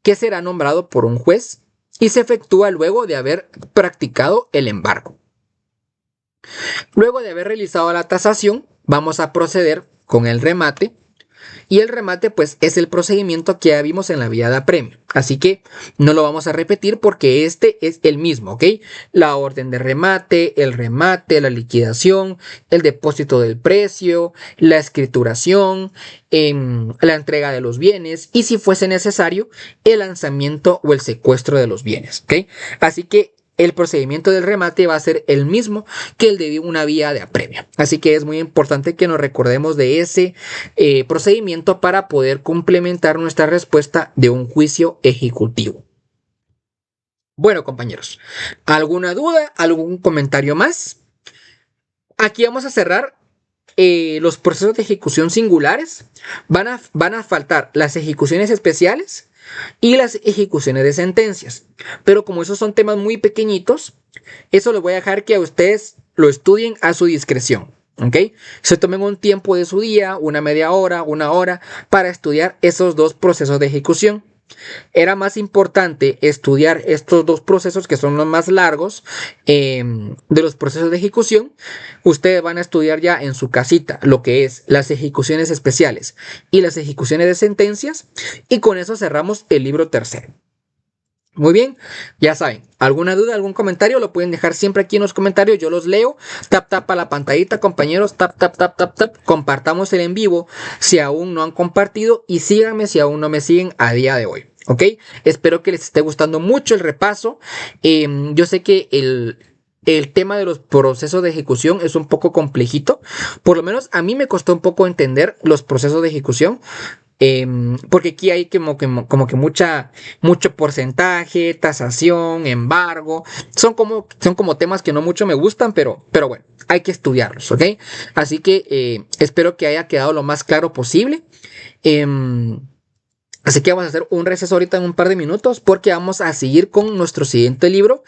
que será nombrado por un juez y se efectúa luego de haber practicado el embargo. Luego de haber realizado la tasación, vamos a proceder con el remate. Y el remate pues es el procedimiento que ya vimos en la vía de apremio. Así que no lo vamos a repetir porque este es el mismo, ¿ok? La orden de remate, la liquidación, el depósito del precio, la escrituración, la entrega de los bienes y si fuese necesario el lanzamiento o el secuestro de los bienes, ¿ok? Así que el procedimiento del remate va a ser el mismo que el de una vía de apremio. Así que es muy importante que nos recordemos de ese procedimiento para poder complementar nuestra respuesta de un juicio ejecutivo. Bueno, compañeros, ¿alguna duda? ¿Algún comentario más? Aquí vamos a cerrar los procesos de ejecución singulares. Van a faltar las ejecuciones especiales y las ejecuciones de sentencias. Pero como esos son temas muy pequeñitos, eso les voy a dejar que a ustedes lo estudien a su discreción. ¿Ok? Se tomen un tiempo de su día, una media hora, una hora, para estudiar esos dos procesos de ejecución. Era más importante estudiar estos dos procesos que son los más largos de los procesos de ejecución. Ustedes van a estudiar ya en su casita lo que es las ejecuciones especiales y las ejecuciones de sentencias y con eso cerramos el libro tercero. Muy bien, ya saben, alguna duda, algún comentario lo pueden dejar siempre aquí en los comentarios, yo los leo. Tap tap a la pantallita, compañeros, tap tap tap tap tap. Compartamos el en vivo si aún no han compartido y síganme si aún no me siguen a día de hoy. ¿Ok? Espero que les esté gustando mucho el repaso. Yo sé que el tema de los procesos de ejecución es un poco complejito. Por lo menos a mí me costó un poco entender los procesos de ejecución. Porque aquí hay como que mucho porcentaje, tasación, embargo. Son como temas que no mucho me gustan, pero bueno, hay que estudiarlos, ¿ok? Así que espero que haya quedado lo más claro posible. Así que vamos a hacer un receso ahorita en un par de minutos porque vamos a seguir con nuestro siguiente libro,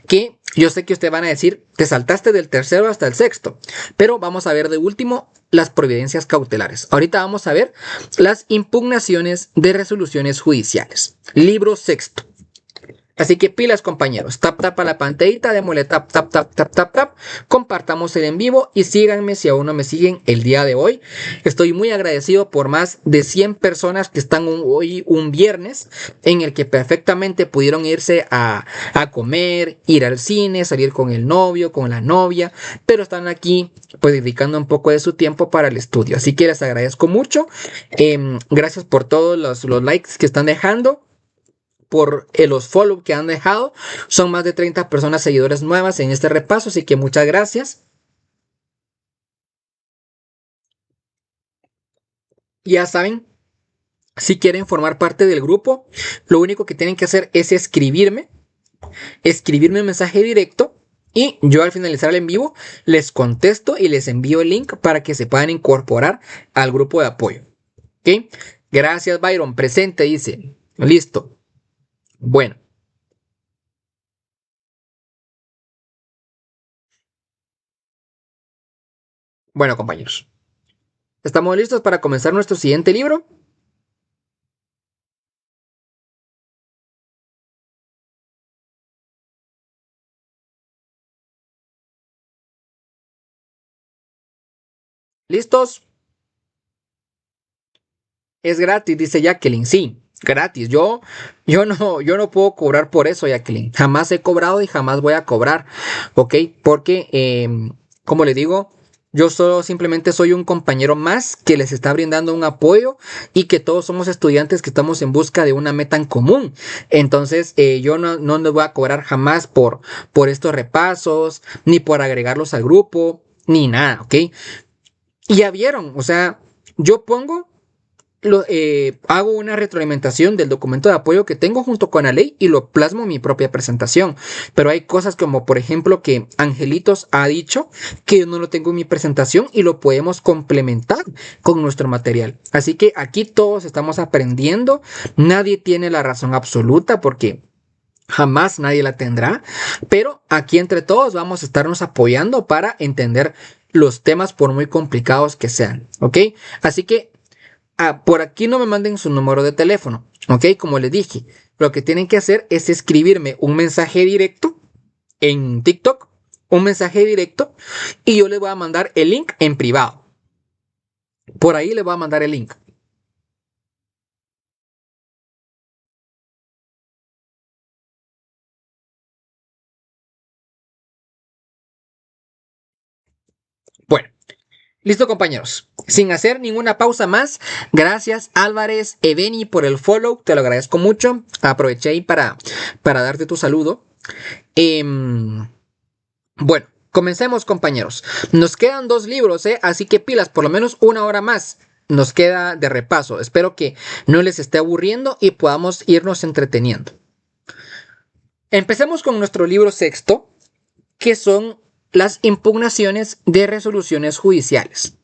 que yo sé que ustedes van a decir, te saltaste del tercero hasta el sexto, pero vamos a ver de último las providencias cautelares. Ahorita vamos a ver las impugnaciones de resoluciones judiciales. Libro sexto. Así que pilas, compañeros. Tap, tap a la pantallita, démosle tap, tap, tap, tap, tap, tap. Compartamos el en vivo y síganme si aún no me siguen el día de hoy. Estoy muy agradecido por más de 100 personas que están hoy un viernes en el que perfectamente pudieron irse a comer, ir al cine, salir con el novio, con la novia, pero están aquí pues dedicando un poco de su tiempo para el estudio. Así que les agradezco mucho. Gracias por todos los likes que están dejando, por los follow que han dejado. Son más de 30 personas seguidores nuevas en este repaso, así que muchas gracias. Ya saben, si quieren formar parte del grupo, lo único que tienen que hacer es escribirme un mensaje directo y yo al finalizar el en vivo les contesto y les envío el link para que se puedan incorporar al grupo de apoyo. ¿Ok? Gracias, Byron. Presente, dice. Listo. Bueno. Bueno, compañeros. ¿Estamos listos para comenzar nuestro siguiente libro? ¿Listos? Es gratis, dice Jacqueline. Sí, gratis. Yo no puedo cobrar por eso, Jacqueline. Jamás he cobrado y jamás voy a cobrar, ¿ok? Porque, como le digo, yo solo simplemente soy un compañero más que les está brindando un apoyo y que todos somos estudiantes que estamos en busca de una meta en común. Entonces, yo no les voy a cobrar jamás por estos repasos, ni por agregarlos al grupo, ni nada, ¿ok? Y ya vieron, o sea, yo pongo hago una retroalimentación del documento de apoyo que tengo junto con la ley y lo plasmo en mi propia presentación. Pero hay cosas como, por ejemplo, que Angelitos ha dicho que yo no lo tengo en mi presentación y lo podemos complementar con nuestro material. Así que aquí todos estamos aprendiendo. Nadie tiene la razón absoluta porque jamás nadie la tendrá. Pero aquí entre todos vamos a estarnos apoyando para entender los temas por muy complicados que sean. ¿Ok? Así que por aquí no me manden su número de teléfono, ¿ok? Como les dije, lo que tienen que hacer es escribirme un mensaje directo en TikTok, un mensaje directo, y yo les voy a mandar el link en privado. Por ahí les voy a mandar el link. Bueno, listo, compañeros. Sin hacer ninguna pausa más, gracias Álvarez Eveni por el follow, te lo agradezco mucho. Aproveché ahí para darte tu saludo. Bueno, comencemos, compañeros. Nos quedan 2 libros, ¿eh? Así que pilas, por lo menos 1 hora más nos queda de repaso. Espero que no les esté aburriendo y podamos irnos entreteniendo. Empecemos con nuestro libro sexto, que son las impugnaciones de resoluciones judiciales.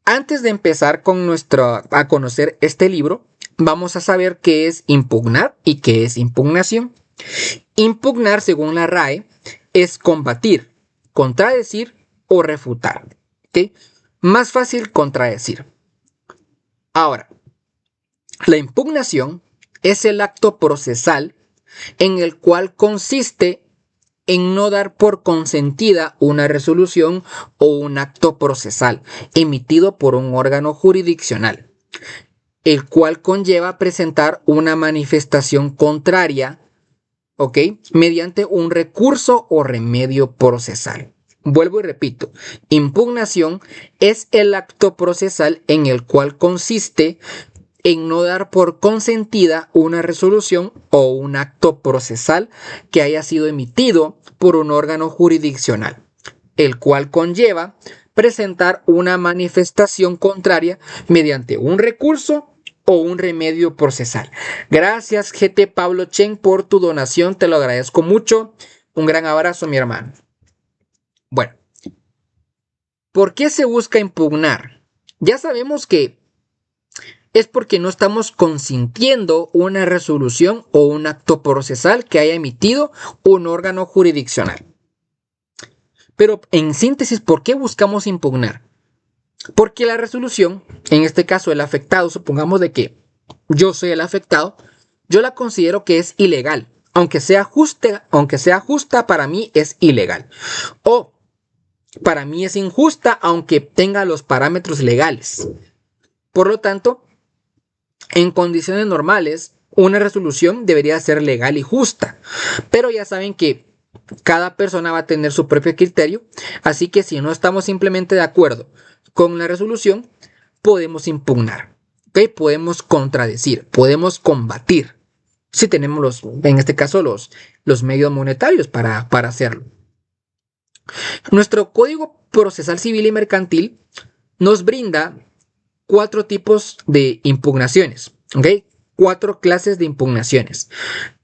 Antes de empezar a conocer este libro, vamos a saber qué es impugnar y qué es impugnación. Impugnar, según la RAE, es combatir, contradecir o refutar. ¿Okay? Más fácil contradecir. Ahora, la impugnación es el acto procesal en el cual consiste en no dar por consentida una resolución o un acto procesal emitido por un órgano jurisdiccional, el cual conlleva presentar una manifestación contraria, ¿ok? Mediante un recurso o remedio procesal. Vuelvo y repito, impugnación es el acto procesal en el cual consiste en no dar por consentida una resolución o un acto procesal que haya sido emitido por un órgano jurisdiccional, el cual conlleva presentar una manifestación contraria mediante un recurso o un remedio procesal. Gracias, GT Pablo Chen, por tu donación, te lo agradezco mucho. Un gran abrazo, mi hermano. Bueno, ¿por qué se busca impugnar? Ya sabemos que es porque no estamos consintiendo una resolución o un acto procesal que haya emitido un órgano jurisdiccional. Pero en síntesis, ¿por qué buscamos impugnar? Porque la resolución, en este caso el afectado, supongamos de que yo soy el afectado, yo la considero que es ilegal. Aunque sea justa, para mí es ilegal. O para mí es injusta, aunque tenga los parámetros legales. Por lo tanto, en condiciones normales, una resolución debería ser legal y justa. Pero ya saben que cada persona va a tener su propio criterio, así que si no estamos simplemente de acuerdo con la resolución, podemos impugnar, ¿okay? Podemos contradecir, podemos combatir, si tenemos en este caso los medios monetarios para hacerlo. Nuestro Código Procesal Civil y Mercantil nos brinda 4 tipos de impugnaciones, ¿okay? 4 clases de impugnaciones.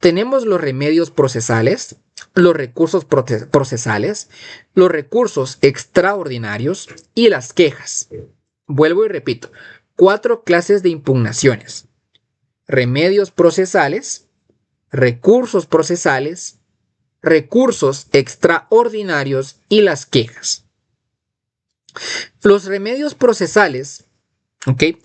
Tenemos los remedios procesales, los recursos procesales, los recursos extraordinarios y las quejas. Vuelvo y repito, 4 clases de impugnaciones: remedios procesales, recursos procesales, recursos extraordinarios y las quejas. Los remedios procesales,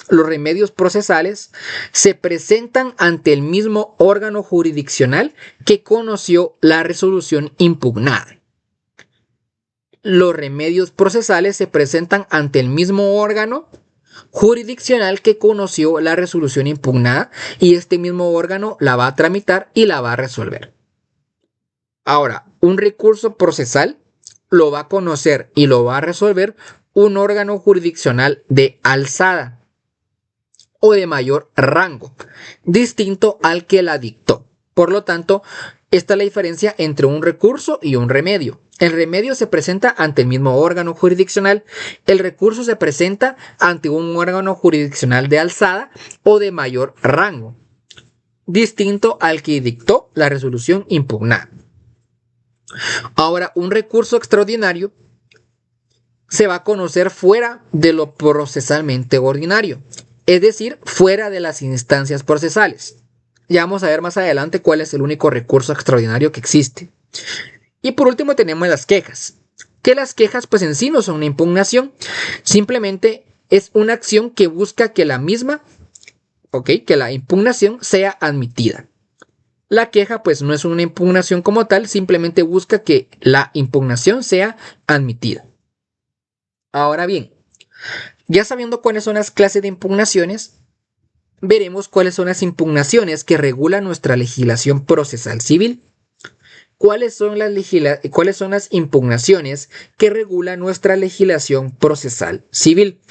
los remedios procesales se presentan ante el mismo órgano jurisdiccional que conoció la resolución impugnada. Los remedios procesales se presentan ante el mismo órgano jurisdiccional que conoció la resolución impugnada, y este mismo órgano la va a tramitar y la va a resolver. Ahora, un recurso procesal lo va a conocer y lo va a resolver un órgano jurisdiccional de alzada o de mayor rango, distinto al que la dictó. Por lo tanto, esta es la diferencia entre un recurso y un remedio. El remedio se presenta ante el mismo órgano jurisdiccional, el recurso se presenta ante un órgano jurisdiccional de alzada o de mayor rango, distinto al que dictó la resolución impugnada. Ahora, un recurso extraordinario se va a conocer fuera de lo procesalmente ordinario, es decir, fuera de las instancias procesales. Ya vamos a ver más adelante cuál es el único recurso extraordinario que existe. Y por último tenemos las quejas. Que las quejas pues en sí no son una impugnación, simplemente es una acción que busca que la misma, que la impugnación sea admitida. La queja pues no es una impugnación como tal, simplemente busca que la impugnación sea admitida. Ahora bien, ya sabiendo cuáles son las clases de impugnaciones, veremos cuáles son las impugnaciones que regulan nuestra legislación procesal civil. ¿Cuáles son las impugnaciones que regulan nuestra legislación procesal civil?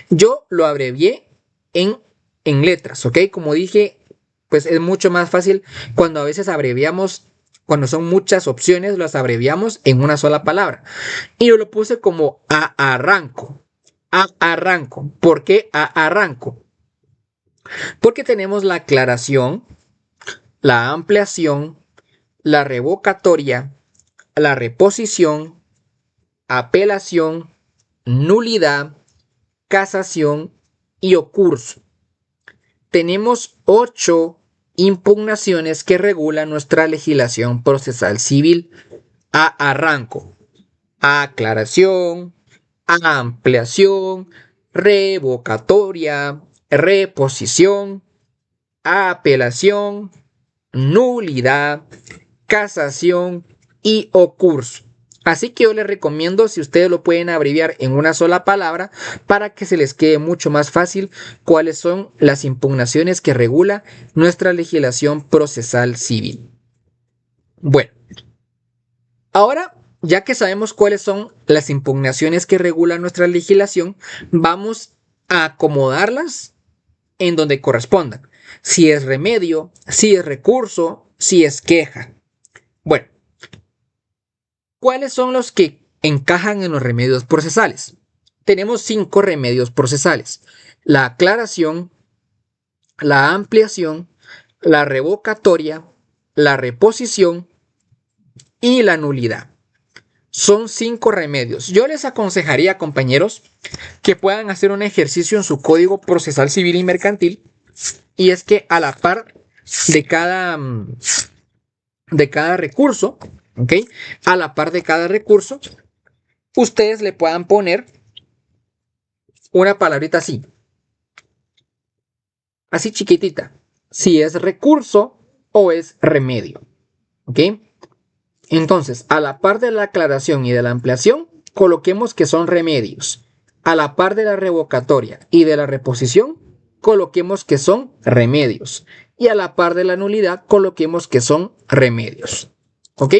Yo lo abrevié en letras, ¿ok? Como dije, pues es mucho más fácil cuando a veces abreviamos, cuando son muchas opciones, las abreviamos en una sola palabra. Y yo lo puse como a arranco. A arranco. ¿Por qué a arranco? Porque tenemos la aclaración, la ampliación, la revocatoria, la reposición, apelación, nulidad, casación y ocurso. Tenemos 8 impugnaciones que regulan nuestra legislación procesal civil. A arranco, a aclaración, a ampliación, revocatoria, reposición, apelación, nulidad, casación y ocurso. Así que yo les recomiendo, si ustedes lo pueden abreviar en una sola palabra, para que se les quede mucho más fácil cuáles son las impugnaciones que regula nuestra legislación procesal civil. Bueno, ahora ya que sabemos cuáles son las impugnaciones que regula nuestra legislación, vamos a acomodarlas en donde correspondan. Si es remedio, si es recurso, si es queja. Bueno, ¿cuáles son los que encajan en los remedios procesales? Tenemos 5 remedios procesales: la aclaración, la ampliación, la revocatoria, la reposición y la nulidad. son 5 remedios. Yo les aconsejaría, compañeros, que puedan hacer un ejercicio en su Código Procesal Civil y Mercantil, y es que a la par de cada recurso, ¿ok? A la par de cada recurso, ustedes le puedan poner una palabrita así chiquitita, si es recurso o es remedio, ¿ok? Entonces, a la par de la aclaración y de la ampliación, coloquemos que son remedios. A la par de la revocatoria y de la reposición, coloquemos que son remedios. Y a la par de la nulidad, coloquemos que son remedios. ¿Ok?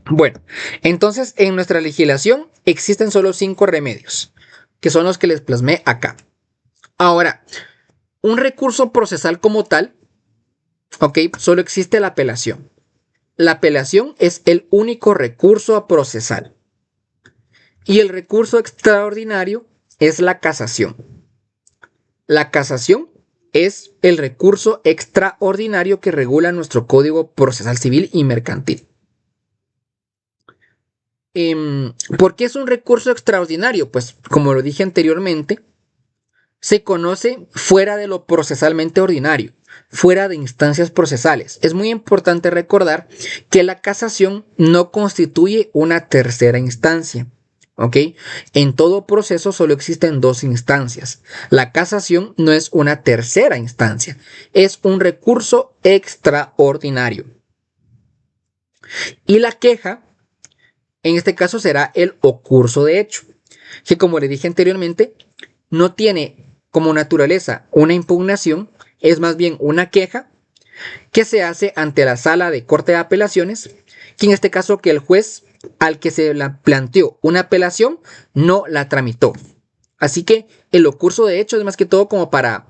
Bueno, entonces en nuestra legislación existen solo 5 remedios, que son los que les plasmé acá. Ahora, un recurso procesal como tal, ¿ok? Solo existe la apelación. La apelación es el único recurso procesal. Y el recurso extraordinario es la casación. La casación es el recurso extraordinario que regula nuestro Código Procesal Civil y Mercantil. ¿Por qué es un recurso extraordinario? Pues como lo dije anteriormente, se conoce fuera de lo procesalmente ordinario, fuera de instancias procesales. Es muy importante recordar que la casación no constituye una tercera instancia. ¿Ok? En todo proceso solo existen 2 instancias. La casación no es una tercera instancia, es un recurso extraordinario. Y la queja, en este caso, será el ocurso de hecho, que como le dije anteriormente, no tiene como naturaleza una impugnación, es más bien una queja que se hace ante la sala de corte de apelaciones, que en este caso que el juez al que se la planteó una apelación no la tramitó. Así que el ocurso de hecho es más que todo como para...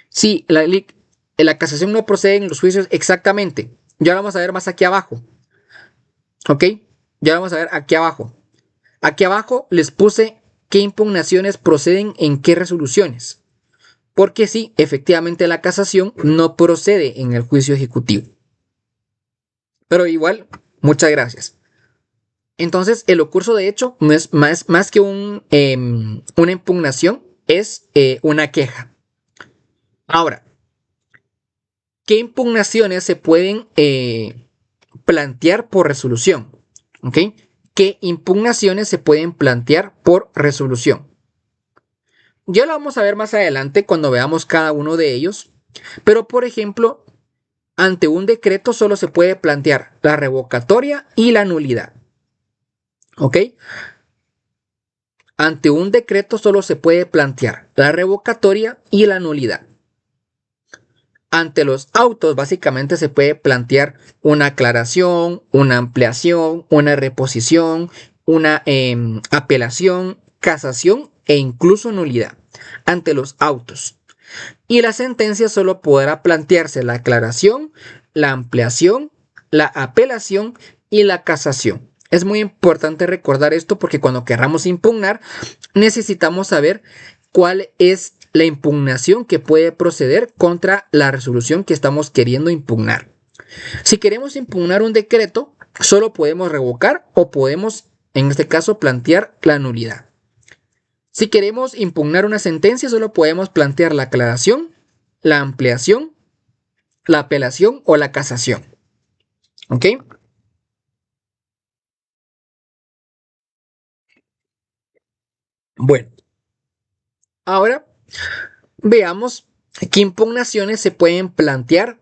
Si la casación no procede en los juicios exactamente, ya lo vamos a ver más aquí abajo. ¿Ok? Ya vamos a ver aquí abajo. Aquí abajo les puse qué impugnaciones proceden en qué resoluciones. Porque sí, efectivamente la casación no procede en el juicio ejecutivo. Pero igual, muchas gracias. Entonces, el ocurso de hecho no es más que una impugnación, es una queja. Ahora, ¿qué impugnaciones se pueden plantear por resolución? ¿Ok? ¿Qué impugnaciones se pueden plantear por resolución? Ya lo vamos a ver más adelante cuando veamos cada uno de ellos, pero por ejemplo, ante un decreto solo se puede plantear la revocatoria y la nulidad. ¿Ok? Ante un decreto solo se puede plantear la revocatoria y la nulidad. Ante los autos básicamente se puede plantear una aclaración, una ampliación, una reposición, una apelación, casación e incluso nulidad ante los autos. Y la sentencia solo podrá plantearse la aclaración, la ampliación, la apelación y la casación. Es muy importante recordar esto porque cuando querramos impugnar necesitamos saber cuál es la impugnación que puede proceder contra la resolución que estamos queriendo impugnar. Si queremos impugnar un decreto, solo podemos revocar o podemos, en este caso, plantear la nulidad. Si queremos impugnar una sentencia, solo podemos plantear la aclaración, la ampliación, la apelación o la casación. ¿Ok? Bueno, ahora veamos qué impugnaciones se pueden plantear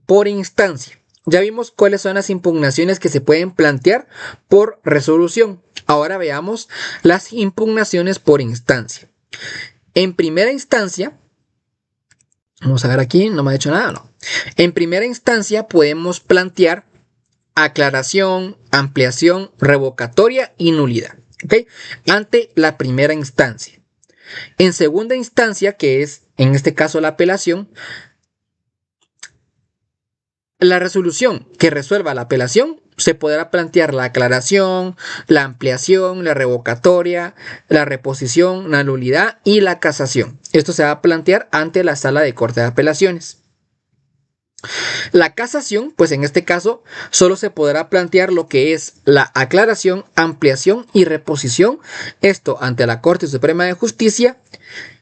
por instancia. Ya vimos cuáles son las impugnaciones que se pueden plantear por resolución. Ahora veamos las impugnaciones por instancia. En primera instancia, vamos a ver aquí, no me ha dicho nada, no. En primera instancia podemos plantear aclaración, ampliación, revocatoria y nulidad. ¿Ok? Ante la primera instancia. En segunda instancia, que es en este caso la apelación, la resolución que resuelva la apelación se podrá plantear la aclaración, la ampliación, la revocatoria, la reposición, la nulidad y la casación. Esto se va a plantear ante la sala de corte de apelaciones. La casación, pues en este caso, solo se podrá plantear lo que es la aclaración, ampliación y reposición, esto ante la Corte Suprema de Justicia,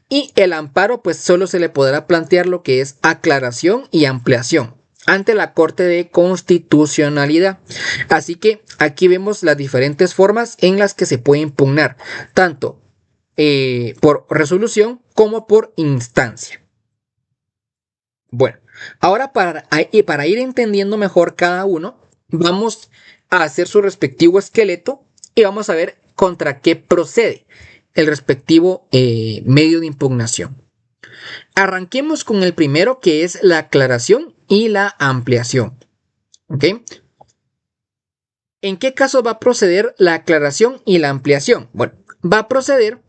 y el amparo, pues solo se le podrá plantear lo que es aclaración y ampliación ante la Corte de Constitucionalidad. Así que aquí vemos las diferentes formas en las que se puede impugnar, tanto por resolución como por instancia. Bueno, ahora para ir entendiendo mejor cada uno, vamos a hacer su respectivo esqueleto y vamos a ver contra qué procede el respectivo medio de impugnación. Arranquemos con el primero, que es la aclaración y la ampliación. ¿Ok? ¿En qué caso va a proceder la aclaración y la ampliación? Bueno, va a proceder,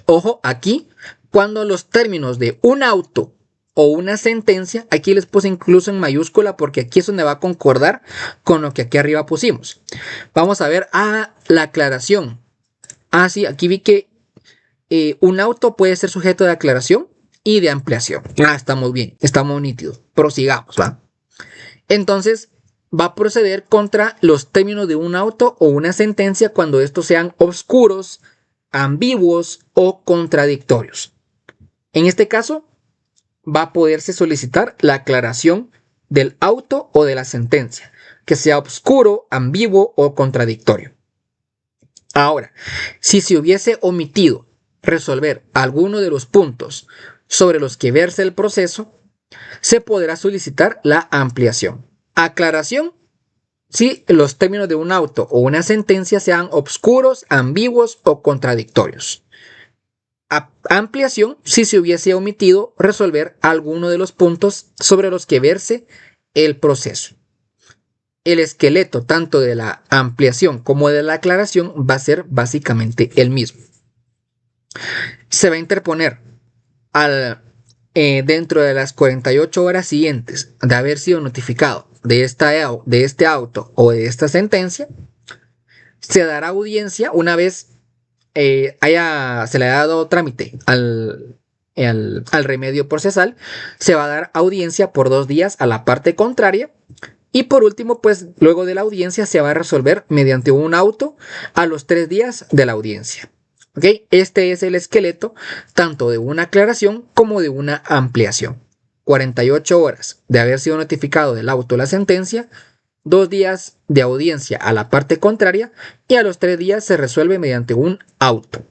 ojo, aquí, cuando los términos de un auto o una sentencia, aquí les puse incluso en mayúscula porque aquí es donde va a concordar con lo que aquí arriba pusimos. Vamos a ver la aclaración. Sí, aquí vi que un auto puede ser sujeto de aclaración y de ampliación. Estamos bien, estamos nítidos. Prosigamos, ¿va? Entonces, va a proceder contra los términos de un auto o una sentencia cuando estos sean oscuros, ambiguos o contradictorios. En este caso, va a poderse solicitar la aclaración del auto o de la sentencia, que sea oscuro, ambiguo o contradictorio. Ahora, si se hubiese omitido resolver alguno de los puntos sobre los que verse el proceso, se podrá solicitar la ampliación. Aclaración si los términos de un auto o una sentencia sean obscuros, ambiguos o contradictorios. Ampliación si se hubiese omitido resolver alguno de los puntos sobre los que verse el proceso. El esqueleto tanto de la ampliación como de la aclaración va a ser básicamente el mismo. Se va a interponer dentro de las 48 horas siguientes de haber sido notificado de este auto o de esta sentencia. Se dará audiencia una vez se le ha dado trámite al remedio procesal. Se va a dar audiencia por 2 días a la parte contraria. Y por último, pues luego de la audiencia se va a resolver mediante un auto a los 3 días de la audiencia. ¿Okay? Este es el esqueleto tanto de una aclaración como de una ampliación. 48 horas de haber sido notificado del auto la sentencia, 2 días de audiencia a la parte contraria y a los 3 días se resuelve mediante un auto.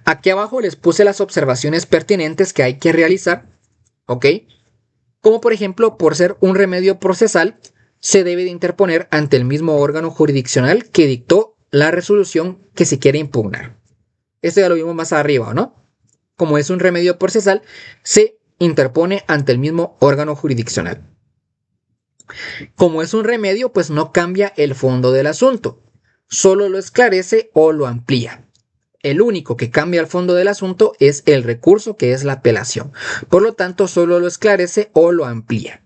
Aquí abajo les puse las observaciones pertinentes que hay que realizar, ¿ok? Como por ejemplo, por ser un remedio procesal, se debe de interponer ante el mismo órgano jurisdiccional que dictó la resolución que se quiere impugnar. Esto ya lo vimos más arriba, ¿no? Como es un remedio procesal, se interpone ante el mismo órgano jurisdiccional. Como es un remedio, pues no cambia el fondo del asunto, solo lo esclarece o lo amplía. El único que cambia el fondo del asunto es el recurso, que es la apelación. Por lo tanto, solo lo esclarece o lo amplía.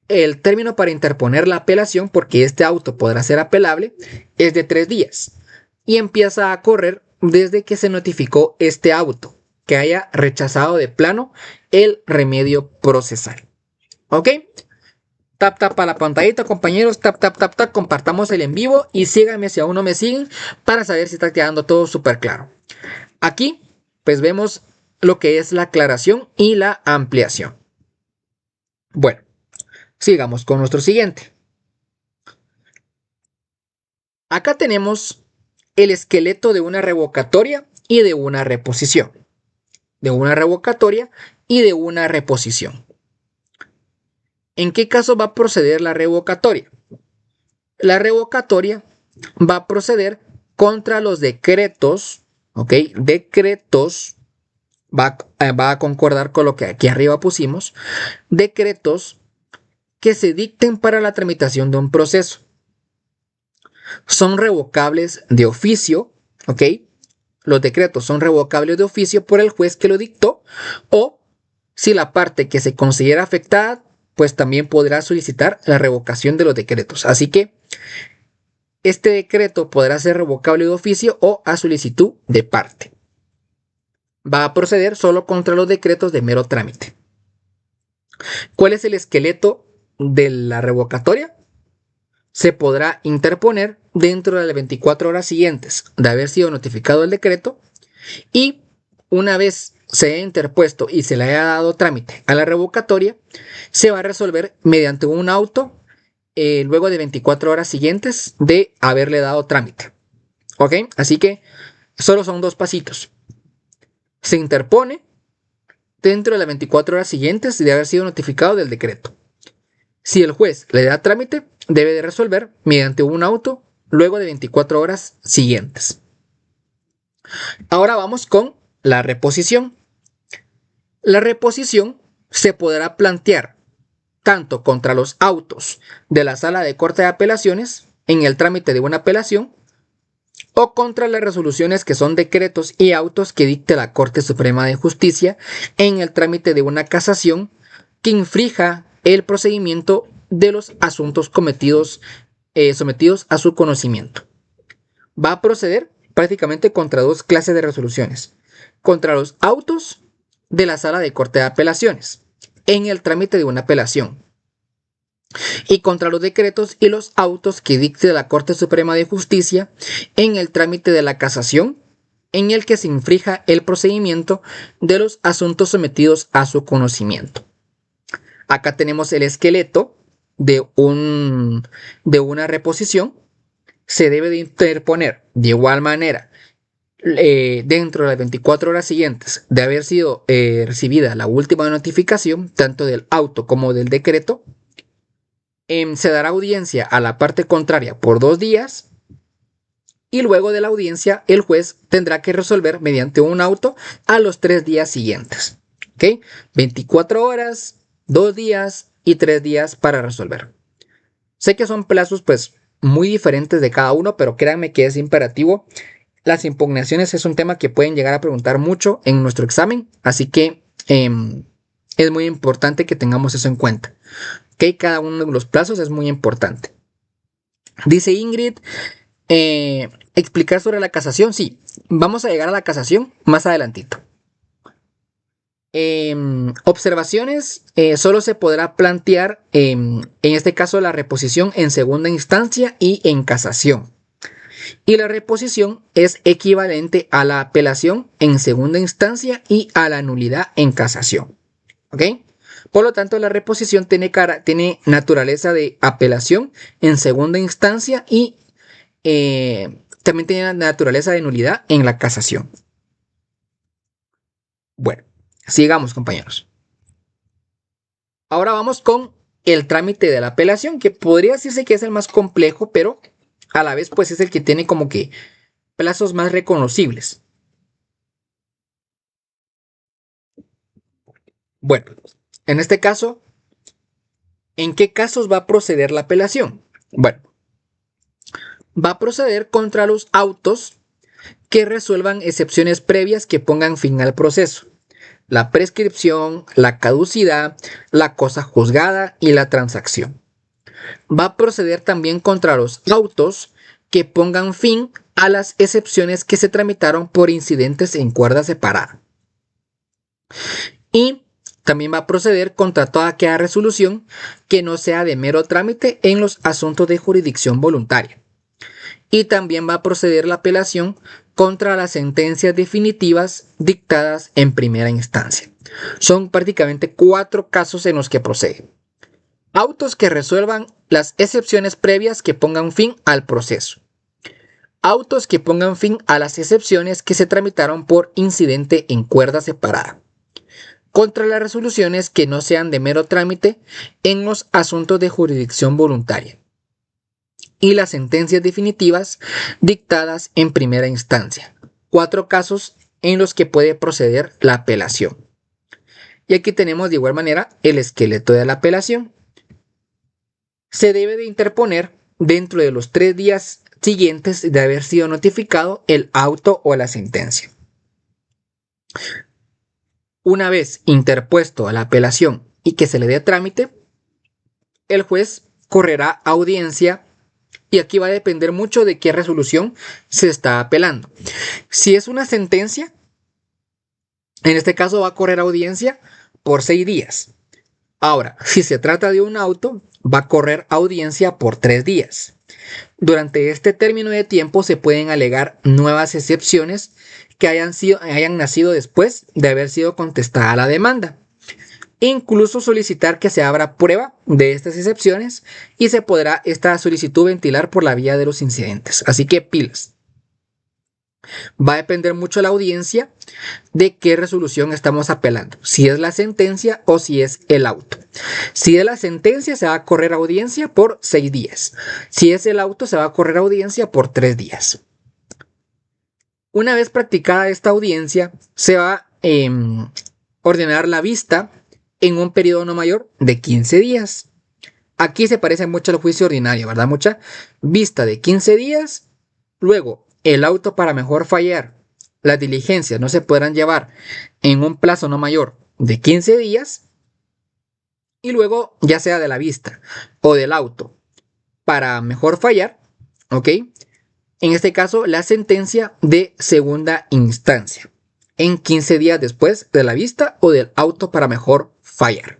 El término para interponer la apelación, porque este auto podrá ser apelable, es de 3 días y empieza a correr desde que se notificó este auto, que haya rechazado de plano el remedio procesal. ¿Ok? Tap tap a la pantallita, compañeros, tap tap tap tap, compartamos el en vivo y síganme si aún no me siguen para saber si está quedando todo súper claro. Aquí pues vemos lo que es la aclaración y la ampliación. Bueno, sigamos con nuestro siguiente. Acá tenemos el esqueleto de una revocatoria y de una reposición. De una revocatoria y de una reposición. ¿En qué caso va a proceder la revocatoria? La revocatoria va a proceder contra los decretos, ¿ok? Decretos, va a concordar con lo que aquí arriba pusimos, decretos que se dicten para la tramitación de un proceso. Son revocables de oficio, ¿ok? Los decretos son revocables de oficio por el juez que lo dictó, o si la parte que se considera afectada, pues también podrá solicitar la revocación de los decretos. Así que este decreto podrá ser revocable de oficio o a solicitud de parte. Va a proceder solo contra los decretos de mero trámite. ¿Cuál es el esqueleto de la revocatoria? Se podrá interponer dentro de las 24 horas siguientes de haber sido notificado el decreto, y una vez se haya interpuesto y se le haya dado trámite a la revocatoria, se va a resolver mediante un auto luego de 24 horas siguientes de haberle dado trámite. ¿Ok? Así que solo son dos pasitos. Se interpone dentro de las 24 horas siguientes de haber sido notificado del decreto. Si el juez le da trámite, debe de resolver mediante un auto luego de 24 horas siguientes. Ahora vamos con la reposición. La reposición se podrá plantear tanto contra los autos de la Sala de Corte de Apelaciones en el trámite de una apelación, o contra las resoluciones que son decretos y autos que dicte la Corte Suprema de Justicia en el trámite de una casación que infrija el procedimiento de los asuntos sometidos a su conocimiento. Va a proceder prácticamente contra dos clases de resoluciones: contra los autos de la Sala de Corte de Apelaciones en el trámite de una apelación, y contra los decretos y los autos que dicte la Corte Suprema de Justicia en el trámite de la casación en el que se infrija el procedimiento de los asuntos sometidos a su conocimiento. Acá tenemos el esqueleto de una reposición. Se debe de interponer de igual manera dentro de las 24 horas siguientes de haber sido recibida la última notificación, tanto del auto como del decreto. Se dará audiencia a la parte contraria por 2 días, y luego de la audiencia el juez tendrá que resolver mediante un auto a los 3 días siguientes. ¿Ok? 24 horas, 2 días y 3 días para resolver. Sé que son plazos pues muy diferentes de cada uno, pero créanme que es imperativo. Las impugnaciones es un tema que pueden llegar a preguntar mucho en nuestro examen, así que es muy importante que tengamos eso en cuenta. ¿Okay? Cada uno de los plazos es muy importante. Dice Ingrid, explicar sobre la casación. Sí, vamos a llegar a la casación más adelantito. Observaciones, solo se podrá plantear en este caso la reposición en segunda instancia y en casación. Y la reposición es equivalente a la apelación en segunda instancia y a la nulidad en casación. ¿Ok? Por lo tanto, la reposición tiene naturaleza de apelación en segunda instancia y también tiene naturaleza de nulidad en la casación. Bueno, sigamos, compañeros. Ahora vamos con el trámite de la apelación, que podría decirse que es el más complejo, pero a la vez pues es el que tiene como que plazos más reconocibles. Bueno, en este caso, ¿en qué casos va a proceder la apelación? Bueno, va a proceder contra los autos que resuelvan excepciones previas que pongan fin al proceso: la prescripción, la caducidad, la cosa juzgada y la transacción. Va a proceder también contra los autos que pongan fin a las excepciones que se tramitaron por incidentes en cuerda separada. Y también va a proceder contra toda aquella resolución que no sea de mero trámite en los asuntos de jurisdicción voluntaria. Y también va a proceder la apelación contra las sentencias definitivas dictadas en primera instancia. Son prácticamente 4 casos en los que procede: autos que resuelvan las excepciones previas que pongan fin al proceso; autos que pongan fin a las excepciones que se tramitaron por incidente en cuerda separada; contra las resoluciones que no sean de mero trámite en los asuntos de jurisdicción voluntaria; y las sentencias definitivas dictadas en primera instancia. 4 casos en los que puede proceder la apelación. Y aquí tenemos de igual manera el esqueleto de la apelación. Se debe de interponer dentro de los 3 días siguientes de haber sido notificado el auto o la sentencia. Una vez interpuesto a la apelación y que se le dé trámite, el juez correrá audiencia, y aquí va a depender mucho de qué resolución se está apelando. Si es una sentencia, en este caso va a correr audiencia por 6 días. Ahora, si se trata de un auto, va a correr audiencia por 3 días. Durante este término de tiempo se pueden alegar nuevas excepciones que hayan nacido después de haber sido contestada la demanda. Incluso solicitar que se abra prueba de estas excepciones y se podrá esta solicitud ventilar por la vía de los incidentes. Así que pilas. Va a depender mucho la audiencia de qué resolución estamos apelando, si es la sentencia o si es el auto. Si es la sentencia, se va a correr audiencia por 6 días. Si es el auto, se va a correr audiencia por 3 días. Una vez practicada esta audiencia, se va a ordenar la vista en un periodo no mayor de 15 días. Aquí se parece mucho al juicio ordinario, ¿verdad? Mucha vista de 15 días. Luego, el auto para mejor fallar. Las diligencias no se podrán llevar en un plazo no mayor de 15 días. Y luego, ya sea de la vista o del auto para mejor fallar, ¿ok? En este caso, la sentencia de segunda instancia, en 15 días después de la vista o del auto para mejor fallar.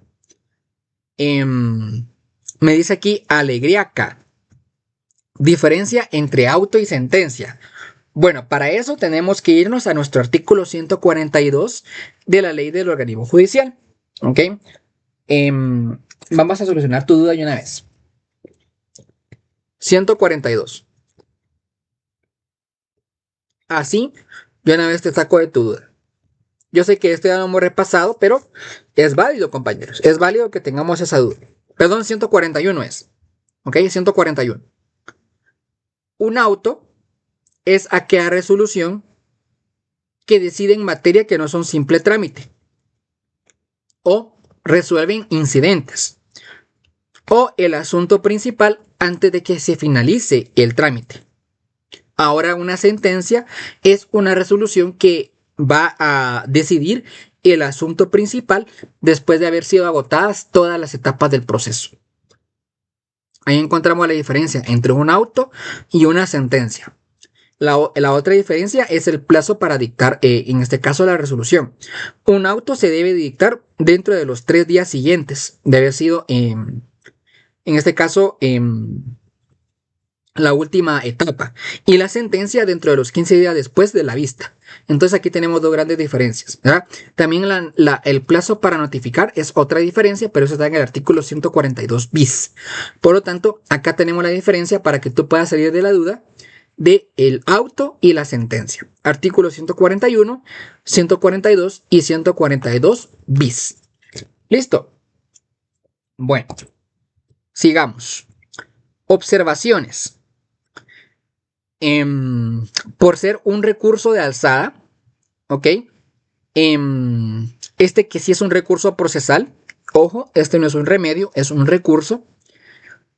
Me dice aquí Alegriaca. Diferencia entre auto y sentencia. Bueno, para eso tenemos que irnos a nuestro artículo 142 de la ley del organismo judicial. ¿Ok? Vamos a solucionar tu duda de una vez. 142. Así, de una vez te saco de tu duda. Yo sé que esto ya lo hemos repasado, pero es válido, compañeros. Es válido que tengamos esa duda. Perdón, 141 es. ¿Ok? 141. Un auto es aquella resolución que decide en materia que no son simple trámite o resuelven incidentes o el asunto principal antes de que se finalice el trámite. Ahora, una sentencia es una resolución que va a decidir el asunto principal después de haber sido agotadas todas las etapas del proceso. Ahí encontramos la diferencia entre un auto y una sentencia. La otra diferencia es el plazo para dictar, en este caso, la resolución. Un auto se debe dictar dentro de los 3 días siguientes de haber sido, en este caso, la última etapa. Y la sentencia dentro de los 15 días después de la vista. Entonces aquí tenemos dos grandes diferencias, ¿verdad? También el plazo para notificar es otra diferencia, pero eso está en el artículo 142 bis. Por lo tanto, acá tenemos la diferencia para que tú puedas salir de la duda de el auto y la sentencia. Artículos 141, 142 y 142 bis. ¿Listo? Bueno, sigamos. Observaciones. Por ser un recurso de alzada, ¿ok? Este que sí es un recurso procesal, ojo, este no es un remedio, es un recurso,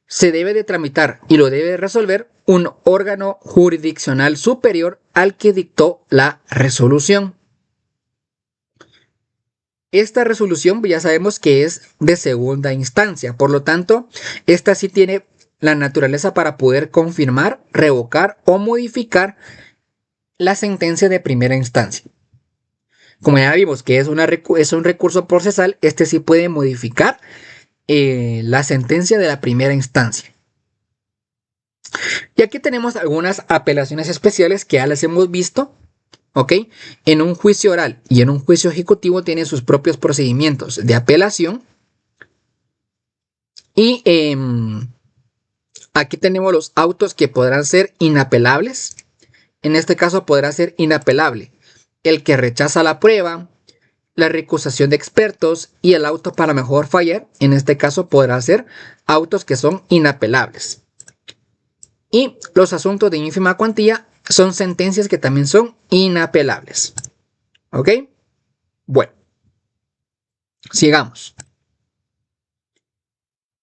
se debe de tramitar y lo debe de resolver un órgano jurisdiccional superior al que dictó la resolución. Esta resolución ya sabemos que es de segunda instancia, por lo tanto, esta sí tiene la naturaleza para poder confirmar, revocar o modificar la sentencia de primera instancia. Como ya vimos que es un recurso procesal, este sí puede modificar la sentencia de la primera instancia. Y aquí tenemos algunas apelaciones especiales que ya las hemos visto, ¿ok? En un juicio oral y en un juicio ejecutivo tiene sus propios procedimientos de apelación. Y aquí tenemos los autos que podrán ser inapelables. En este caso podrá ser inapelable el que rechaza la prueba, la recusación de expertos y el auto para mejor fallar. En este caso podrá ser autos que son inapelables. Y los asuntos de ínfima cuantía son sentencias que también son inapelables. ¿Ok? Bueno, sigamos.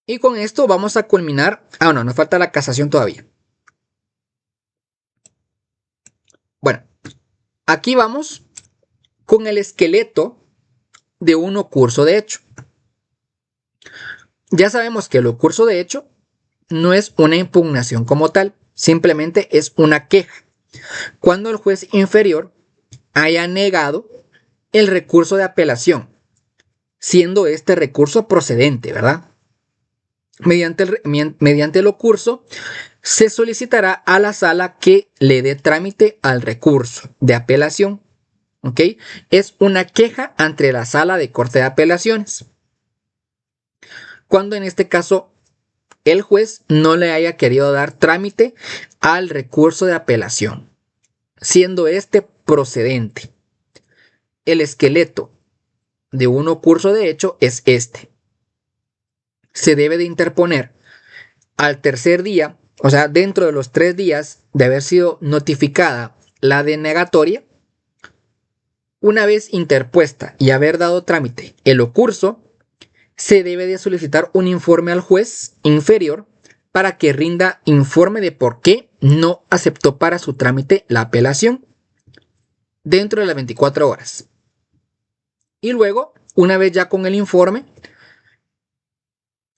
Y con esto vamos a culminar. Ah, no, nos falta la casación todavía. Bueno, aquí vamos con el esqueleto de un ocurso de hecho. Ya sabemos que el ocurso de hecho no es una impugnación como tal, simplemente es una queja. Cuando el juez inferior haya negado el recurso de apelación, siendo este recurso procedente, ¿verdad? Mediante lo curso, se solicitará a la sala que le dé trámite al recurso de apelación. ¿Ok? Es una queja ante la sala de corte de apelaciones. Cuando en este caso el juez no le haya querido dar trámite al recurso de apelación, siendo este procedente. El esqueleto de un curso de hecho es este. Se debe de interponer al tercer día, o sea, dentro de los 3 días de haber sido notificada la denegatoria. Una vez interpuesta y haber dado trámite el ocurso, se debe de solicitar un informe al juez inferior para que rinda informe de por qué no aceptó para su trámite la apelación dentro de las 24 horas. Y luego, una vez ya con el informe,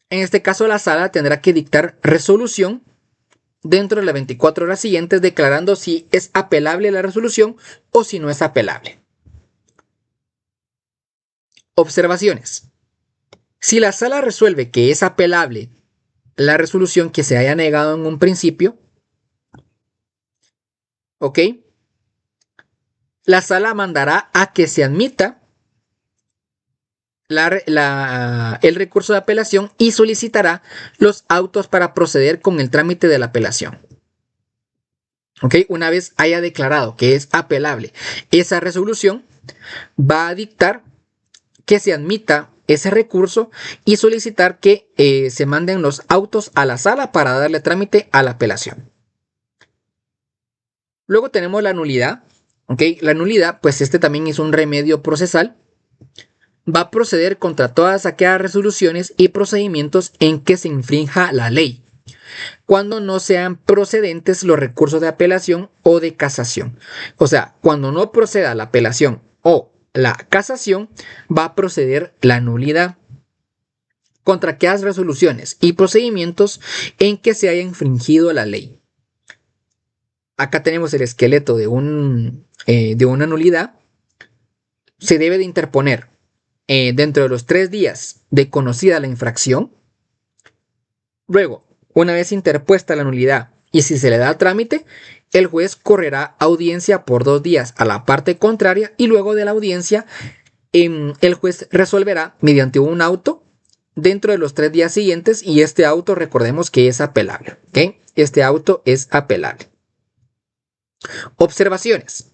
en este caso la sala tendrá que dictar resolución dentro de las 24 horas siguientes, declarando si es apelable la resolución o si no es apelable. Observaciones. Si la sala resuelve que es apelable la resolución que se haya negado en un principio, ¿ok? La sala mandará a que se admita el recurso de apelación y solicitará los autos para proceder con el trámite de la apelación. ¿Ok? Una vez haya declarado que es apelable esa resolución, va a dictar que se admita ese recurso y solicitar que se manden los autos a la sala para darle trámite a la apelación. Luego tenemos la nulidad. ¿Ok? La nulidad, pues este también es un remedio procesal. Va a proceder contra todas aquellas resoluciones y procedimientos en que se infrinja la ley, cuando no sean procedentes los recursos de apelación o de casación. O sea, cuando no proceda la apelación o la casación, va a proceder la nulidad contra aquellas resoluciones y procedimientos en que se haya infringido la ley. Acá tenemos el esqueleto de una nulidad. Se debe de interponer dentro de los 3 días de conocida la infracción. Luego, una vez interpuesta la nulidad y si se le da trámite, el juez correrá audiencia por 2 días a la parte contraria y luego de la audiencia el juez resolverá mediante un auto dentro de los 3 días siguientes y este auto recordemos que es apelable. ¿Okay? Este auto es apelable. Observaciones.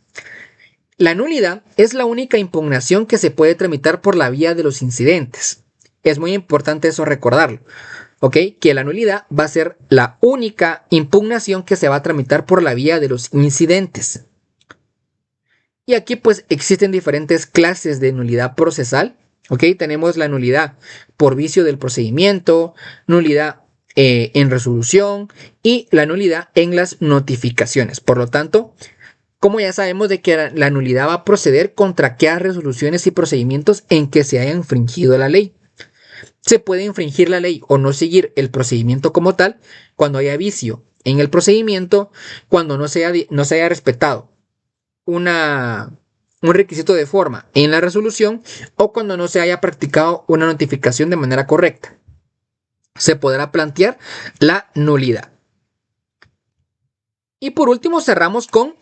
La nulidad es la única impugnación que se puede tramitar por la vía de los incidentes. Es muy importante eso recordarlo. ¿Ok? Que la nulidad va a ser la única impugnación que se va a tramitar por la vía de los incidentes. Y aquí pues existen diferentes clases de nulidad procesal. ¿Ok? Tenemos la nulidad por vicio del procedimiento, nulidad en resolución y la nulidad en las notificaciones. Por lo tanto, como ya sabemos de que la nulidad va a proceder contra aquellas resoluciones y procedimientos en que se haya infringido la ley. Se puede infringir la ley o no seguir el procedimiento como tal cuando haya vicio en el procedimiento, cuando no se haya respetado un requisito de forma en la resolución o cuando no se haya practicado una notificación de manera correcta. Se podrá plantear la nulidad. Y por último cerramos con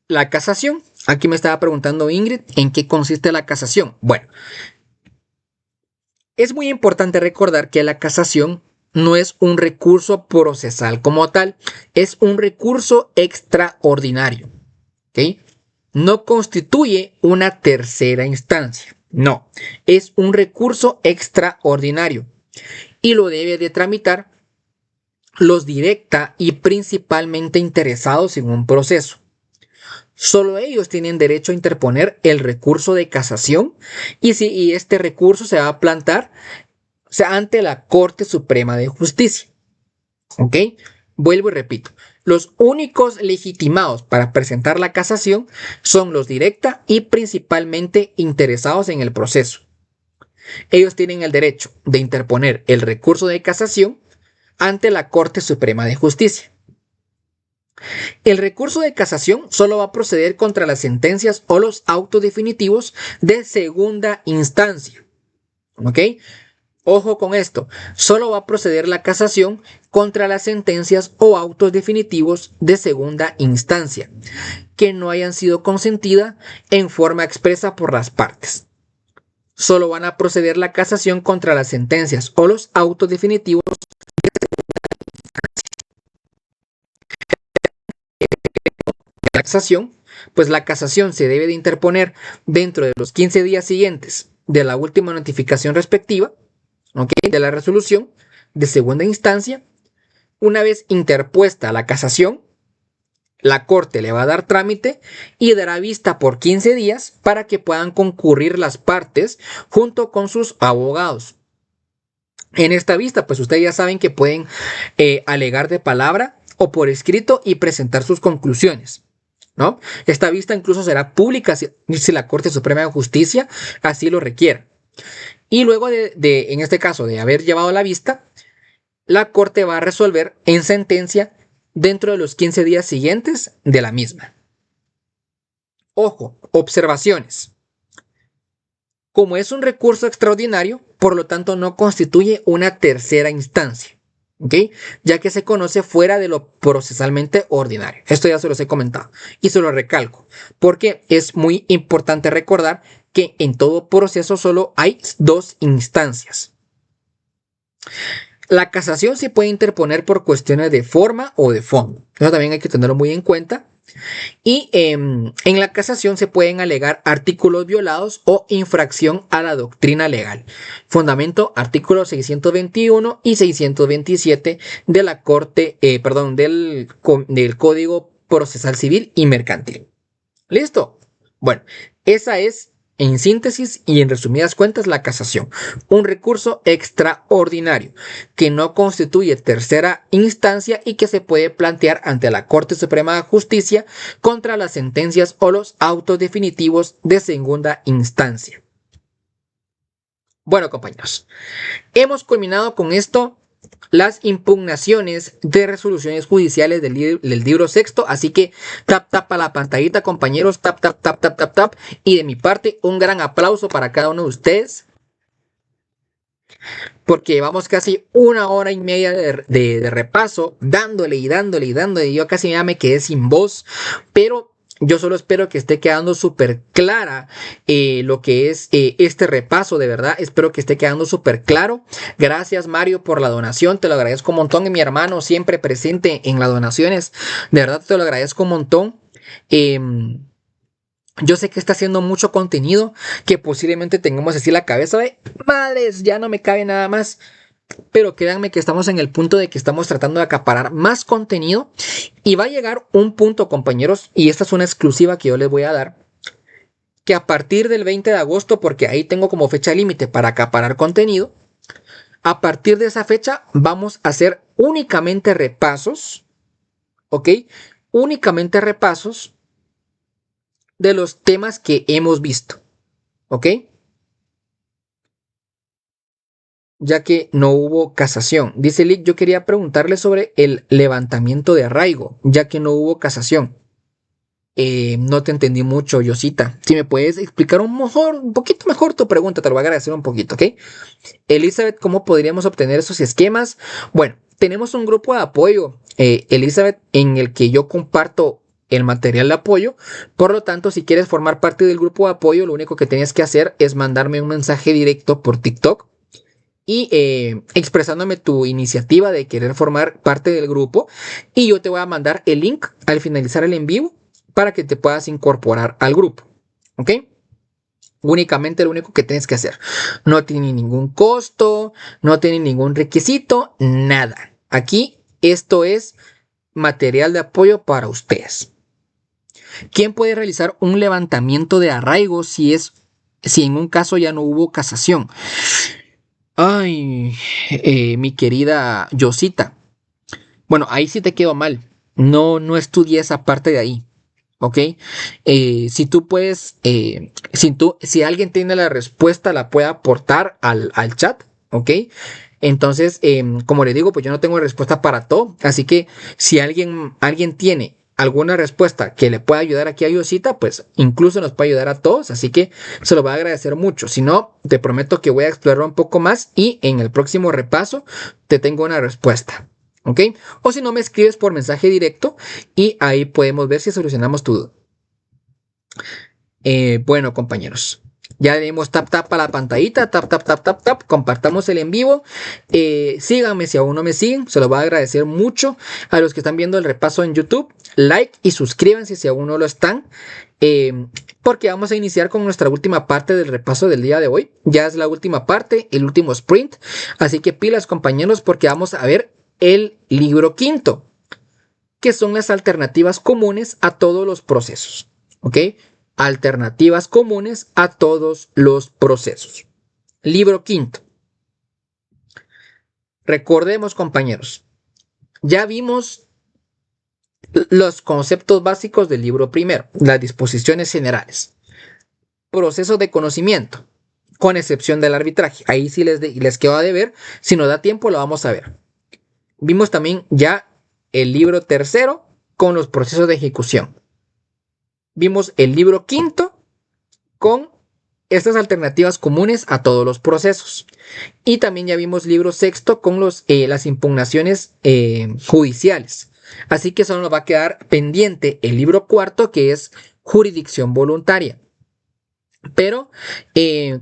la casación. Aquí me estaba preguntando Ingrid en qué consiste la casación. Bueno, es muy importante recordar que la casación no es un recurso procesal como tal, es un recurso extraordinario. ¿Ok? No constituye una tercera instancia, no, es un recurso extraordinario y lo debe de tramitar los directa y principalmente interesados en un proceso. Solo ellos tienen derecho a interponer el recurso de casación y este recurso se va a plantar ante la Corte Suprema de Justicia. ¿Ok? Vuelvo y repito. Los únicos legitimados para presentar la casación son los directa y principalmente interesados en el proceso. Ellos tienen el derecho de interponer el recurso de casación ante la Corte Suprema de Justicia. El recurso de casación solo va a proceder contra las sentencias o los autos definitivos de segunda instancia. ¿Ok? Ojo con esto, solo va a proceder la casación contra las sentencias o autos definitivos de segunda instancia que no hayan sido consentidas en forma expresa por las partes. Solo van a proceder la casación contra las sentencias o los autos definitivos de la casación, pues la casación se debe de interponer dentro de los 15 días siguientes de la última notificación respectiva, ¿okay?, de la resolución de segunda instancia. Una vez interpuesta la casación, la Corte le va a dar trámite y dará vista por 15 días para que puedan concurrir las partes junto con sus abogados. En esta vista, pues ustedes ya saben que pueden alegar de palabra o por escrito y presentar sus conclusiones, ¿no? Esta vista incluso será pública si la Corte Suprema de Justicia así lo requiere. Y luego en este caso, de haber llevado la vista, la Corte va a resolver en sentencia dentro de los 15 días siguientes de la misma. Ojo, observaciones. Como es un recurso extraordinario, por lo tanto no constituye una tercera instancia, ¿ok? Ya que se conoce fuera de lo procesalmente ordinario. Esto ya se los he comentado y se lo recalco, porque es muy importante recordar que en todo proceso solo hay dos instancias. La casación se puede interponer por cuestiones de forma o de fondo. Eso también hay que tenerlo muy en cuenta. Y en la casación se pueden alegar artículos violados o infracción a la doctrina legal. Fundamento, artículos 621 y 627 de la Corte, del Código Procesal Civil y Mercantil. ¿Listo? Bueno, esa es, en síntesis y en resumidas cuentas, la casación. Un recurso extraordinario que no constituye tercera instancia y que se puede plantear ante la Corte Suprema de Justicia contra las sentencias o los autos definitivos de segunda instancia. Bueno, compañeros, hemos culminado con esto las impugnaciones de resoluciones judiciales del libro sexto, así que tap a la pantallita, compañeros, tap, y de mi parte un gran aplauso para cada uno de ustedes, porque llevamos casi 1 hora y media de repaso, dándole, y yo casi ya me quedé sin voz, pero yo solo espero que esté quedando súper clara lo que es este repaso, de verdad. Espero que esté quedando súper claro. Gracias, Mario, por la donación. Te lo agradezco un montón. Y mi hermano siempre presente en las donaciones. De verdad, te lo agradezco un montón. Yo sé que está haciendo mucho contenido, que posiblemente tengamos así la cabeza de madres, ya no me cabe nada más. Pero créanme que estamos en el punto de que estamos tratando de acaparar más contenido y va a llegar un punto, compañeros, y esta es una exclusiva que yo les voy a dar, que a partir del 20 de agosto, porque ahí tengo como fecha límite para acaparar contenido, a partir de esa fecha vamos a hacer únicamente repasos, ¿ok? Únicamente repasos de los temas que hemos visto, ¿ok? Ya que no hubo casación. Dice Lick, yo quería preguntarle sobre el levantamiento de arraigo, ya que no hubo casación. No te entendí mucho, Yosita. Si me puedes explicar un poquito mejor tu pregunta, te lo voy a agradecer un poquito, ¿ok? Elizabeth, ¿cómo podríamos obtener esos esquemas? Bueno, tenemos un grupo de apoyo, Elizabeth, en el que yo comparto el material de apoyo. Por lo tanto, si quieres formar parte del grupo de apoyo, lo único que tienes que hacer es mandarme un mensaje directo por TikTok y expresándome tu iniciativa de querer formar parte del grupo, y yo te voy a mandar el link al finalizar el en vivo para que te puedas incorporar al grupo, ¿ok? Únicamente lo único que tienes que hacer. No tiene ningún costo, no tiene ningún requisito, nada. Aquí esto es material de apoyo para ustedes. ¿Quién puede realizar un levantamiento de arraigo si en un caso ya no hubo casación? Ay, mi querida Yosita. Bueno, ahí sí te quedó mal. No estudié esa parte de ahí. ¿Ok? Si tú puedes, si alguien tiene la respuesta, la puede aportar al chat. ¿Ok? Entonces, como le digo, pues yo no tengo respuesta para todo. Así que si alguien tiene alguna respuesta que le pueda ayudar aquí a Diosita, pues incluso nos puede ayudar a todos, así que se lo voy a agradecer mucho. Si no, te prometo que voy a explorar un poco más y en el próximo repaso te tengo una respuesta, ¿ok? O si no, me escribes por mensaje directo y ahí podemos ver si solucionamos tu duda. Bueno, compañeros, ya le dimos tap tap a la pantallita, tap tap tap tap tap, compartamos el en vivo, síganme si aún no me siguen, se lo voy a agradecer mucho a los que están viendo el repaso en YouTube, like y suscríbanse si aún no lo están, porque vamos a iniciar con nuestra última parte del repaso del día de hoy, ya es la última parte, el último sprint, así que pilas compañeros porque vamos a ver el libro quinto, que son las alternativas comunes a todos los procesos, ¿ok? Alternativas comunes a todos los procesos. Libro quinto. Recordemos, compañeros, ya vimos los conceptos básicos del libro primero, las disposiciones generales. Proceso de conocimiento, con excepción del arbitraje. Ahí sí les quedo a deber. Si nos da tiempo, lo vamos a ver. Vimos también ya el libro tercero con los procesos de ejecución. Vimos el libro quinto con estas alternativas comunes a todos los procesos. Y también ya vimos libro sexto con las impugnaciones judiciales. Así que solo nos va a quedar pendiente el libro cuarto, que es jurisdicción voluntaria. Pero,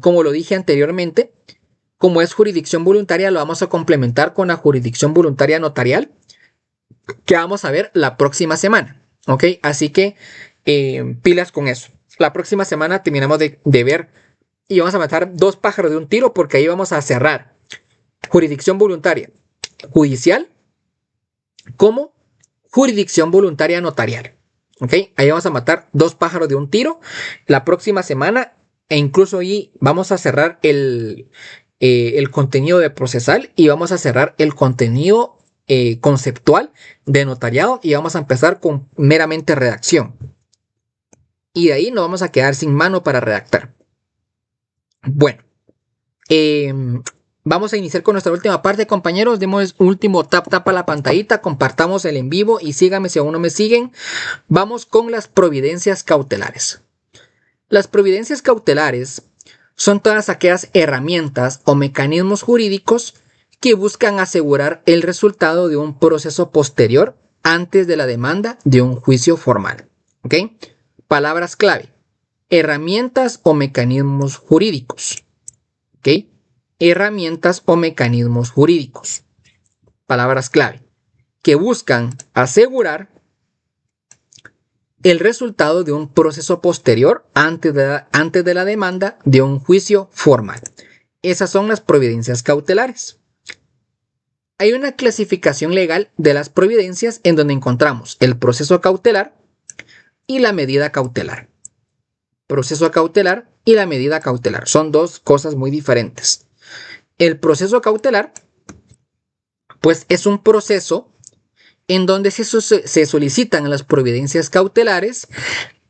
como lo dije anteriormente, como es jurisdicción voluntaria, lo vamos a complementar con la jurisdicción voluntaria notarial, que vamos a ver la próxima semana. ¿Ok? Así que pilas con eso. La próxima semana terminamos de ver y vamos a matar dos pájaros de un tiro porque ahí vamos a cerrar jurisdicción voluntaria judicial como jurisdicción voluntaria notarial. ¿Ok? Ahí vamos a matar dos pájaros de un tiro la próxima semana e incluso ahí vamos a cerrar el contenido de procesal y vamos a cerrar el contenido conceptual de notariado y vamos a empezar con meramente redacción. Y de ahí nos vamos a quedar sin mano para redactar. Bueno, vamos a iniciar con nuestra última parte, compañeros. Demos un último tap tap a la pantallita, compartamos el en vivo y síganme si aún no me siguen. Vamos con las providencias cautelares. Las providencias cautelares son todas aquellas herramientas o mecanismos jurídicos que buscan asegurar el resultado de un proceso posterior antes de la demanda de un juicio formal. ¿Ok? Palabras clave: herramientas o mecanismos jurídicos. ¿Ok? Herramientas o mecanismos jurídicos. Palabras clave que buscan asegurar el resultado de un proceso posterior antes de la demanda de un juicio formal. Esas son las providencias cautelares. Hay una clasificación legal de las providencias en donde encontramos el proceso cautelar y la medida cautelar. Proceso cautelar y la medida cautelar son dos cosas muy diferentes. El proceso cautelar, pues, es un proceso en donde se solicitan las providencias cautelares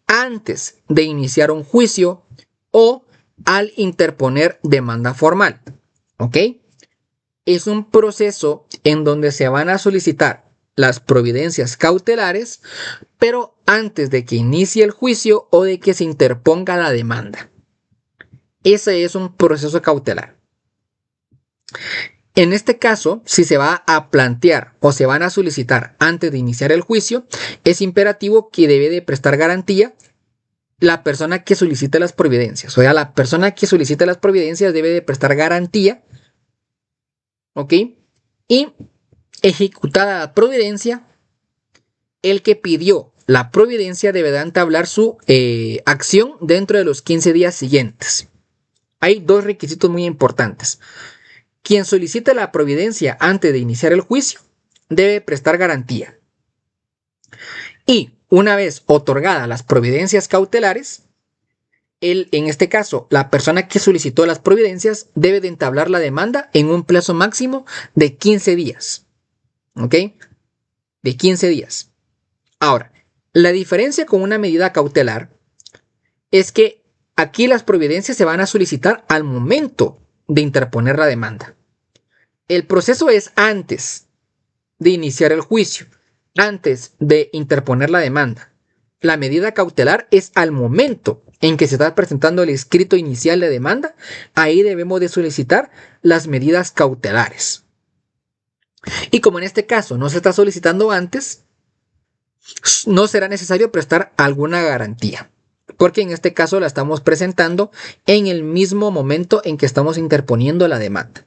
antes de iniciar un juicio o al interponer demanda formal. ¿Ok? Es un proceso en donde se van a solicitar las providencias cautelares, pero antes de que inicie el juicio o de que se interponga la demanda. Ese es un proceso cautelar. En este caso, si se va a plantear o se van a solicitar antes de iniciar el juicio, es imperativo que debe de prestar garantía la persona que solicite las providencias. O sea, la persona que solicite las providencias debe de prestar garantía, ¿ok? Y ejecutada la providencia, el que pidió la providencia deberá entablar su acción dentro de los 15 días siguientes. Hay dos requisitos muy importantes. Quien solicite la providencia antes de iniciar el juicio debe prestar garantía. Y una vez otorgadas las providencias cautelares, en este caso, la persona que solicitó las providencias debe de entablar la demanda en un plazo máximo de 15 días. ¿Ok? De 15 días. Ahora, la diferencia con una medida cautelar es que aquí las providencias se van a solicitar al momento de interponer la demanda. El proceso es antes de iniciar el juicio. antes de interponer la demanda. La medida cautelar es al momento en que se está presentando el escrito inicial de demanda. Ahí debemos de solicitar las medidas cautelares. Y como en este caso no se está solicitando antes, no será necesario prestar alguna garantía, porque en este caso la estamos presentando en el mismo momento en que estamos interponiendo la demanda.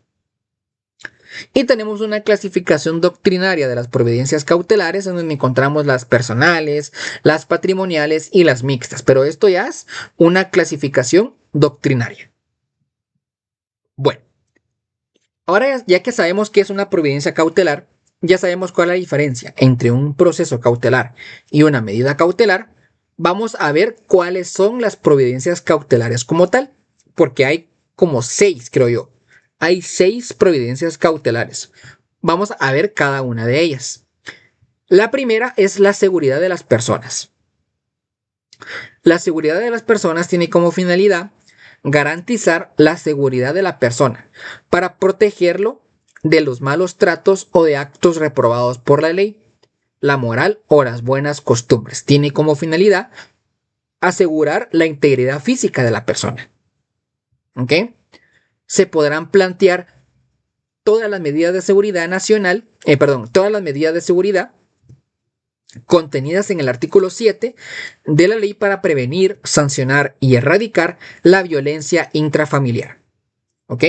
Y tenemos una clasificación doctrinaria de las providencias cautelares en donde encontramos las personales, las patrimoniales y las mixtas, pero esto ya es una clasificación doctrinaria. Bueno, ahora ya que sabemos qué es una providencia cautelar, ya sabemos cuál es la diferencia entre un proceso cautelar y una medida cautelar. Vamos a ver cuáles son las providencias cautelares como tal, porque hay como 6, creo yo. Hay 6 providencias cautelares. Vamos a ver cada una de ellas. La primera es la seguridad de las personas. La seguridad de las personas tiene como finalidad garantizar la seguridad de la persona para protegerlo de los malos tratos o de actos reprobados por la ley, la moral o las buenas costumbres. Tiene como finalidad asegurar la integridad física de la persona. ¿Ok? Se podrán plantear todas las medidas de seguridad nacional, todas las medidas de seguridad contenidas en el artículo 7 de la ley para prevenir, sancionar y erradicar la violencia intrafamiliar. ¿Ok?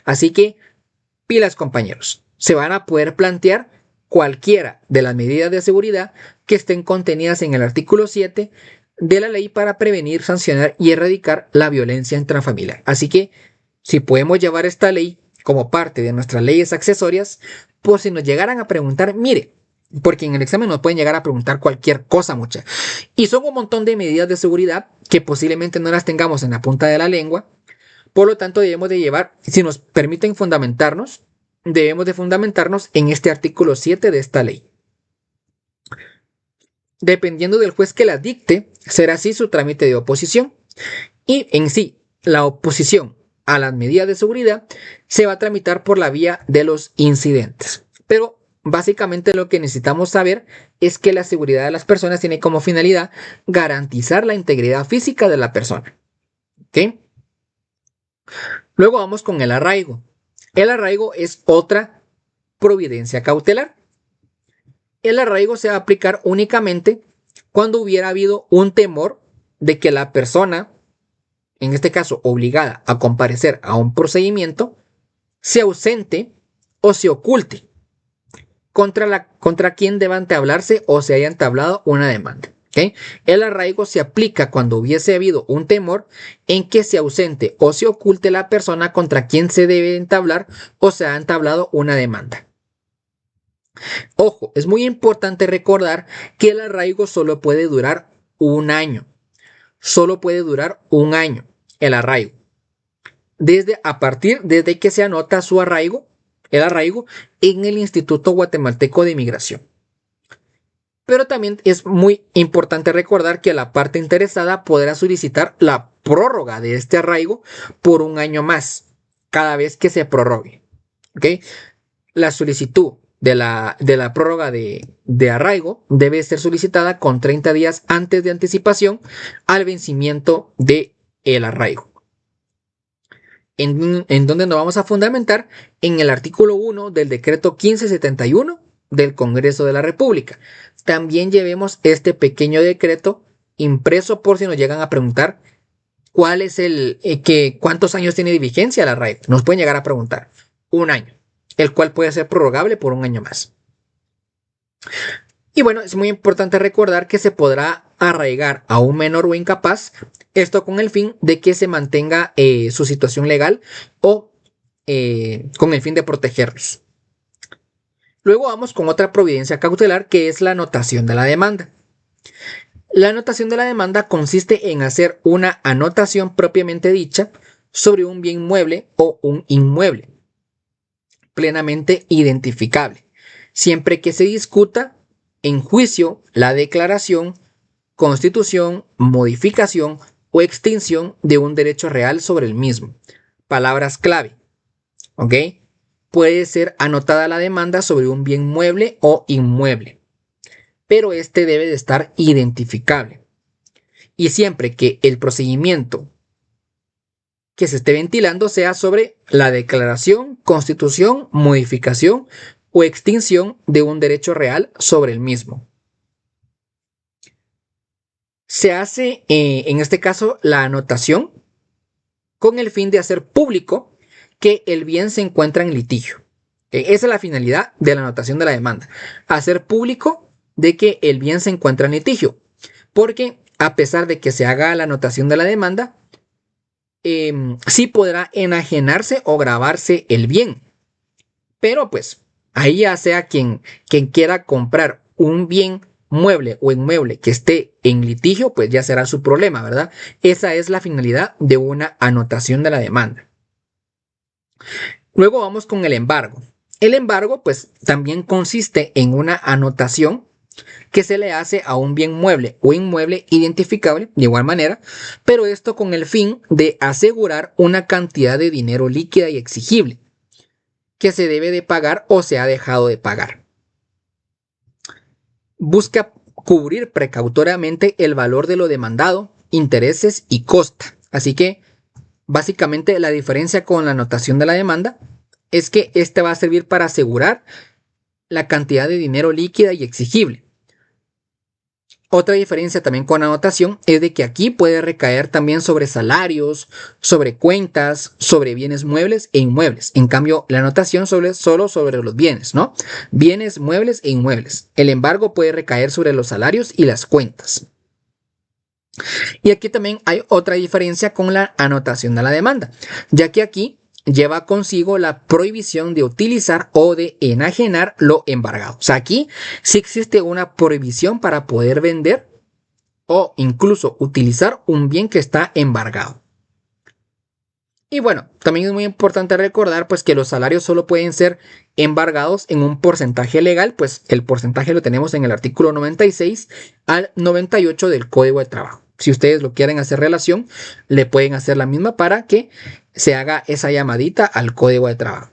Así que, pilas compañeros, se van a poder plantear cualquiera de las medidas de seguridad que estén contenidas en el artículo 7 de la ley para prevenir, sancionar y erradicar la violencia intrafamiliar. Así que, si podemos llevar esta ley como parte de nuestras leyes accesorias, por si nos llegaran a preguntar, mire, porque en el examen nos pueden llegar a preguntar cualquier cosa, mucha. Y son un montón de medidas de seguridad que posiblemente no las tengamos en la punta de la lengua. Por lo tanto, debemos de llevar, si nos permiten fundamentarnos, debemos de fundamentarnos en este artículo 7 de esta ley. Dependiendo del juez que la dicte, será así su trámite de oposición. Y en sí, la oposición a las medidas de seguridad se va a tramitar por la vía de los incidentes. Pero básicamente lo que necesitamos saber es que la seguridad de las personas tiene como finalidad garantizar la integridad física de la persona. ¿Ok? Luego vamos con el arraigo. El arraigo es otra providencia cautelar. El arraigo se va a aplicar únicamente cuando hubiera habido un temor de que la persona, en este caso obligada a comparecer a un procedimiento, se ausente o se oculte contra quien deba entablarse o se haya entablado una demanda. ¿Okay? El arraigo se aplica cuando hubiese habido un temor en que se ausente o se oculte la persona contra quien se debe entablar o se ha entablado una demanda. Ojo, es muy importante recordar que el arraigo solo puede durar un año. Solo puede durar un año el arraigo. Desde que se anota su arraigo, el arraigo, en el Instituto Guatemalteco de Migración. Pero también es muy importante recordar que la parte interesada podrá solicitar la prórroga de este arraigo por un año más, cada vez que se prorrogue. ¿Okay? La solicitud de la prórroga de arraigo debe ser solicitada con 30 días antes de anticipación al vencimiento del arraigo. En donde nos vamos a fundamentar en el artículo 1 del decreto 1571 del Congreso de la República. También llevemos este pequeño decreto impreso por si nos llegan a preguntar cuál es cuántos años tiene de vigencia el arraigo. Nos pueden llegar a preguntar. Un año, el cual puede ser prorrogable por un año más. Y bueno, es muy importante recordar que se podrá arraigar a un menor o incapaz, esto con el fin de que se mantenga su situación legal o con el fin de protegerlos. Luego vamos con otra providencia cautelar que es la anotación de la demanda. La anotación de la demanda consiste en hacer una anotación propiamente dicha sobre un bien mueble o un inmueble plenamente identificable, siempre que se discuta en juicio la declaración, constitución, modificación o extinción de un derecho real sobre el mismo. Palabras clave. ¿Ok? Puede ser anotada la demanda sobre un bien mueble o inmueble. pero este debe de estar identificable. Y siempre que el procedimiento que se esté ventilando sea sobre la declaración, constitución, modificación o extinción de un derecho real sobre el mismo. Se hace, en este caso, la anotación con el fin de hacer público que el bien se encuentra en litigio. Esa es la finalidad de la anotación de la demanda. Hacer público de que el bien se encuentra en litigio. Porque a pesar de que se haga la anotación de la demanda, sí podrá enajenarse o gravarse el bien. Pero pues ahí ya sea quien quiera comprar un bien mueble o inmueble que esté en litigio, pues ya será su problema, ¿verdad? Esa es la finalidad de una anotación de la demanda. Luego vamos con el embargo. El embargo pues también consiste en una anotación que se le hace a un bien mueble o inmueble identificable de igual manera, pero esto con el fin de asegurar una cantidad de dinero líquida y exigible que se debe de pagar o se ha dejado de pagar. Busca cubrir precautoriamente el valor de lo demandado, intereses y costa. Así que básicamente la diferencia con la anotación de la demanda es que este va a servir para asegurar la cantidad de dinero líquida y exigible. Otra diferencia también con anotación es de que aquí puede recaer también sobre salarios, sobre cuentas, sobre bienes muebles e inmuebles. En cambio, la anotación solo sobre los bienes, ¿no? Bienes, muebles e inmuebles. El embargo puede recaer sobre los salarios y las cuentas. Y aquí también hay otra diferencia con la anotación de la demanda, ya que aquí lleva consigo la prohibición de utilizar o de enajenar lo embargado. O sea, aquí sí existe una prohibición para poder vender o incluso utilizar un bien que está embargado. Y bueno, también es muy importante recordar pues que los salarios solo pueden ser embargados en un porcentaje legal, pues el porcentaje lo tenemos en el artículo 96 al 98 del Código de Trabajo. Si ustedes lo quieren hacer relación, le pueden hacer la misma para que se haga esa llamadita al Código de Trabajo.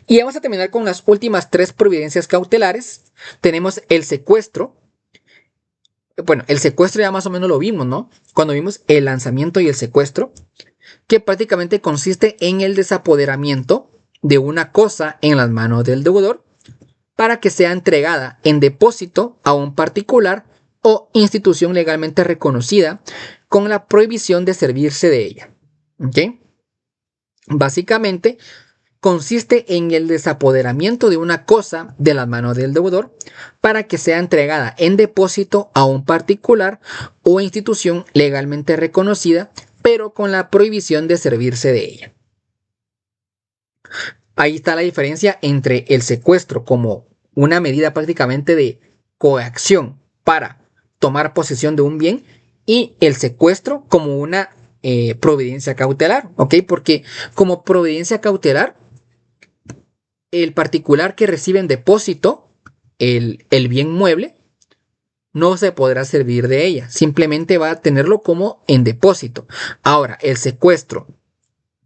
Y vamos a terminar con las últimas tres providencias cautelares. Tenemos el secuestro. Bueno, el secuestro ya más o menos lo vimos, ¿no? Cuando vimos el lanzamiento y el secuestro, que prácticamente consiste en el desapoderamiento de una cosa en las manos del deudor para que sea entregada en depósito a un particular o institución legalmente reconocida con la prohibición de servirse de ella. ¿Ok? Básicamente consiste en el desapoderamiento de una cosa de las manos del deudor para que sea entregada en depósito a un particular o institución legalmente reconocida, pero con la prohibición de servirse de ella. Ahí está la diferencia entre el secuestro como una medida prácticamente de coacción para tomar posesión de un bien y el secuestro como una providencia cautelar, ¿ok? Porque como providencia cautelar, el particular que recibe en depósito el bien mueble no se podrá servir de ella, simplemente va a tenerlo como en depósito. Ahora, el secuestro,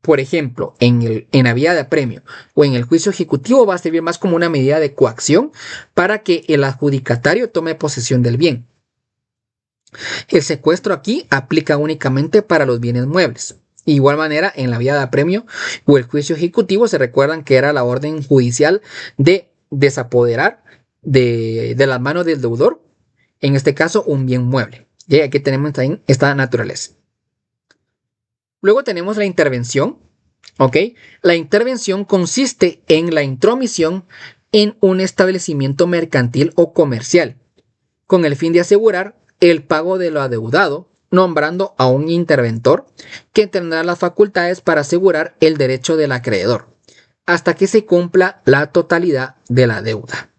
por ejemplo, en la vía de apremio o en el juicio ejecutivo va a servir más como una medida de coacción para que el adjudicatario tome posesión del bien. El secuestro aquí aplica únicamente para los bienes muebles. De igual manera, en la vía de apremio o el juicio ejecutivo se recuerdan que era la orden judicial de desapoderar de las manos del deudor, en este caso un bien mueble. Y aquí tenemos también esta naturaleza. Luego tenemos la intervención, ¿ok? La intervención consiste en la intromisión en un establecimiento mercantil o comercial, con el fin de asegurar el pago de lo adeudado, nombrando a un interventor que tendrá las facultades para asegurar el derecho del acreedor, hasta que se cumpla la totalidad de la deuda.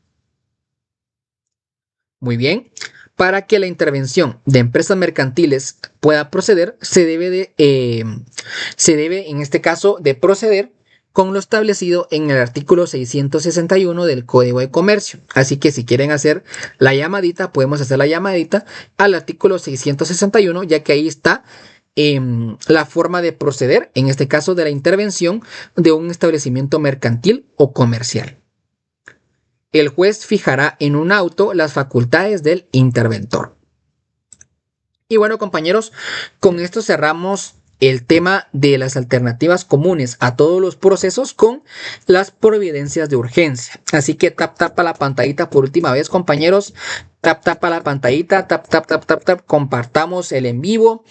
Muy bien. Para que la intervención de empresas mercantiles pueda proceder, se debe en este caso de proceder con lo establecido en el artículo 661 del Código de Comercio. Así que si quieren hacer la llamadita, podemos hacer la llamadita al artículo 661, ya que ahí está la forma de proceder, en este caso de la intervención de un establecimiento mercantil o comercial. el juez fijará en un auto las facultades del interventor. Y bueno, compañeros, con esto cerramos el tema de las alternativas comunes a todos los procesos con las providencias de urgencia. Así que tap a la pantallita por última vez, compañeros. Tap a la pantallita, tap. Compartamos el en vivo.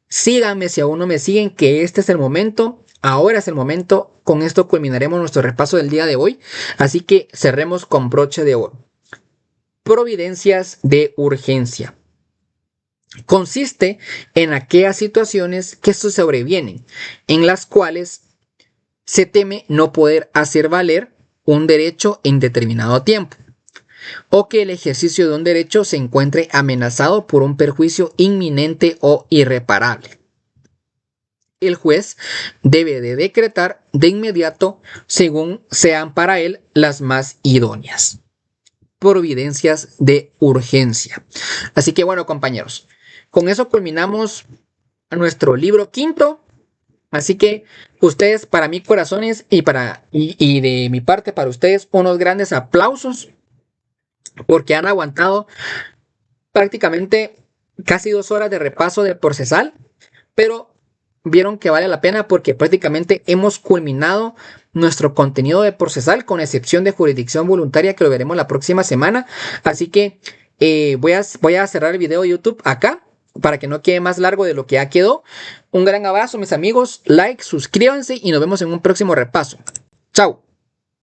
Síganme si aún no me siguen, que este es el momento. Ahora es el momento. Con esto culminaremos nuestro repaso del día de hoy. Así que cerremos con broche de oro. Providencias de urgencia. Consiste en aquellas situaciones que sobrevienen, en las cuales se teme no poder hacer valer un derecho en determinado tiempo, o que el ejercicio de un derecho se encuentre amenazado por un perjuicio inminente o irreparable. El juez debe de decretar de inmediato según sean para él las más idóneas. Providencias de urgencia. Así que bueno, compañeros, con eso culminamos nuestro libro quinto. Así que ustedes, para mí, corazones, y de mi parte para ustedes, unos grandes aplausos porque han aguantado prácticamente casi 2 horas de repaso del procesal, pero vieron que vale la pena porque prácticamente hemos culminado nuestro contenido de procesal, con excepción de jurisdicción voluntaria, que lo veremos la próxima semana. Así que voy a cerrar el video de YouTube acá, para que no quede más largo de lo que ya quedó. Un gran abrazo, mis amigos, like, suscríbanse y nos vemos en un próximo repaso. Chao.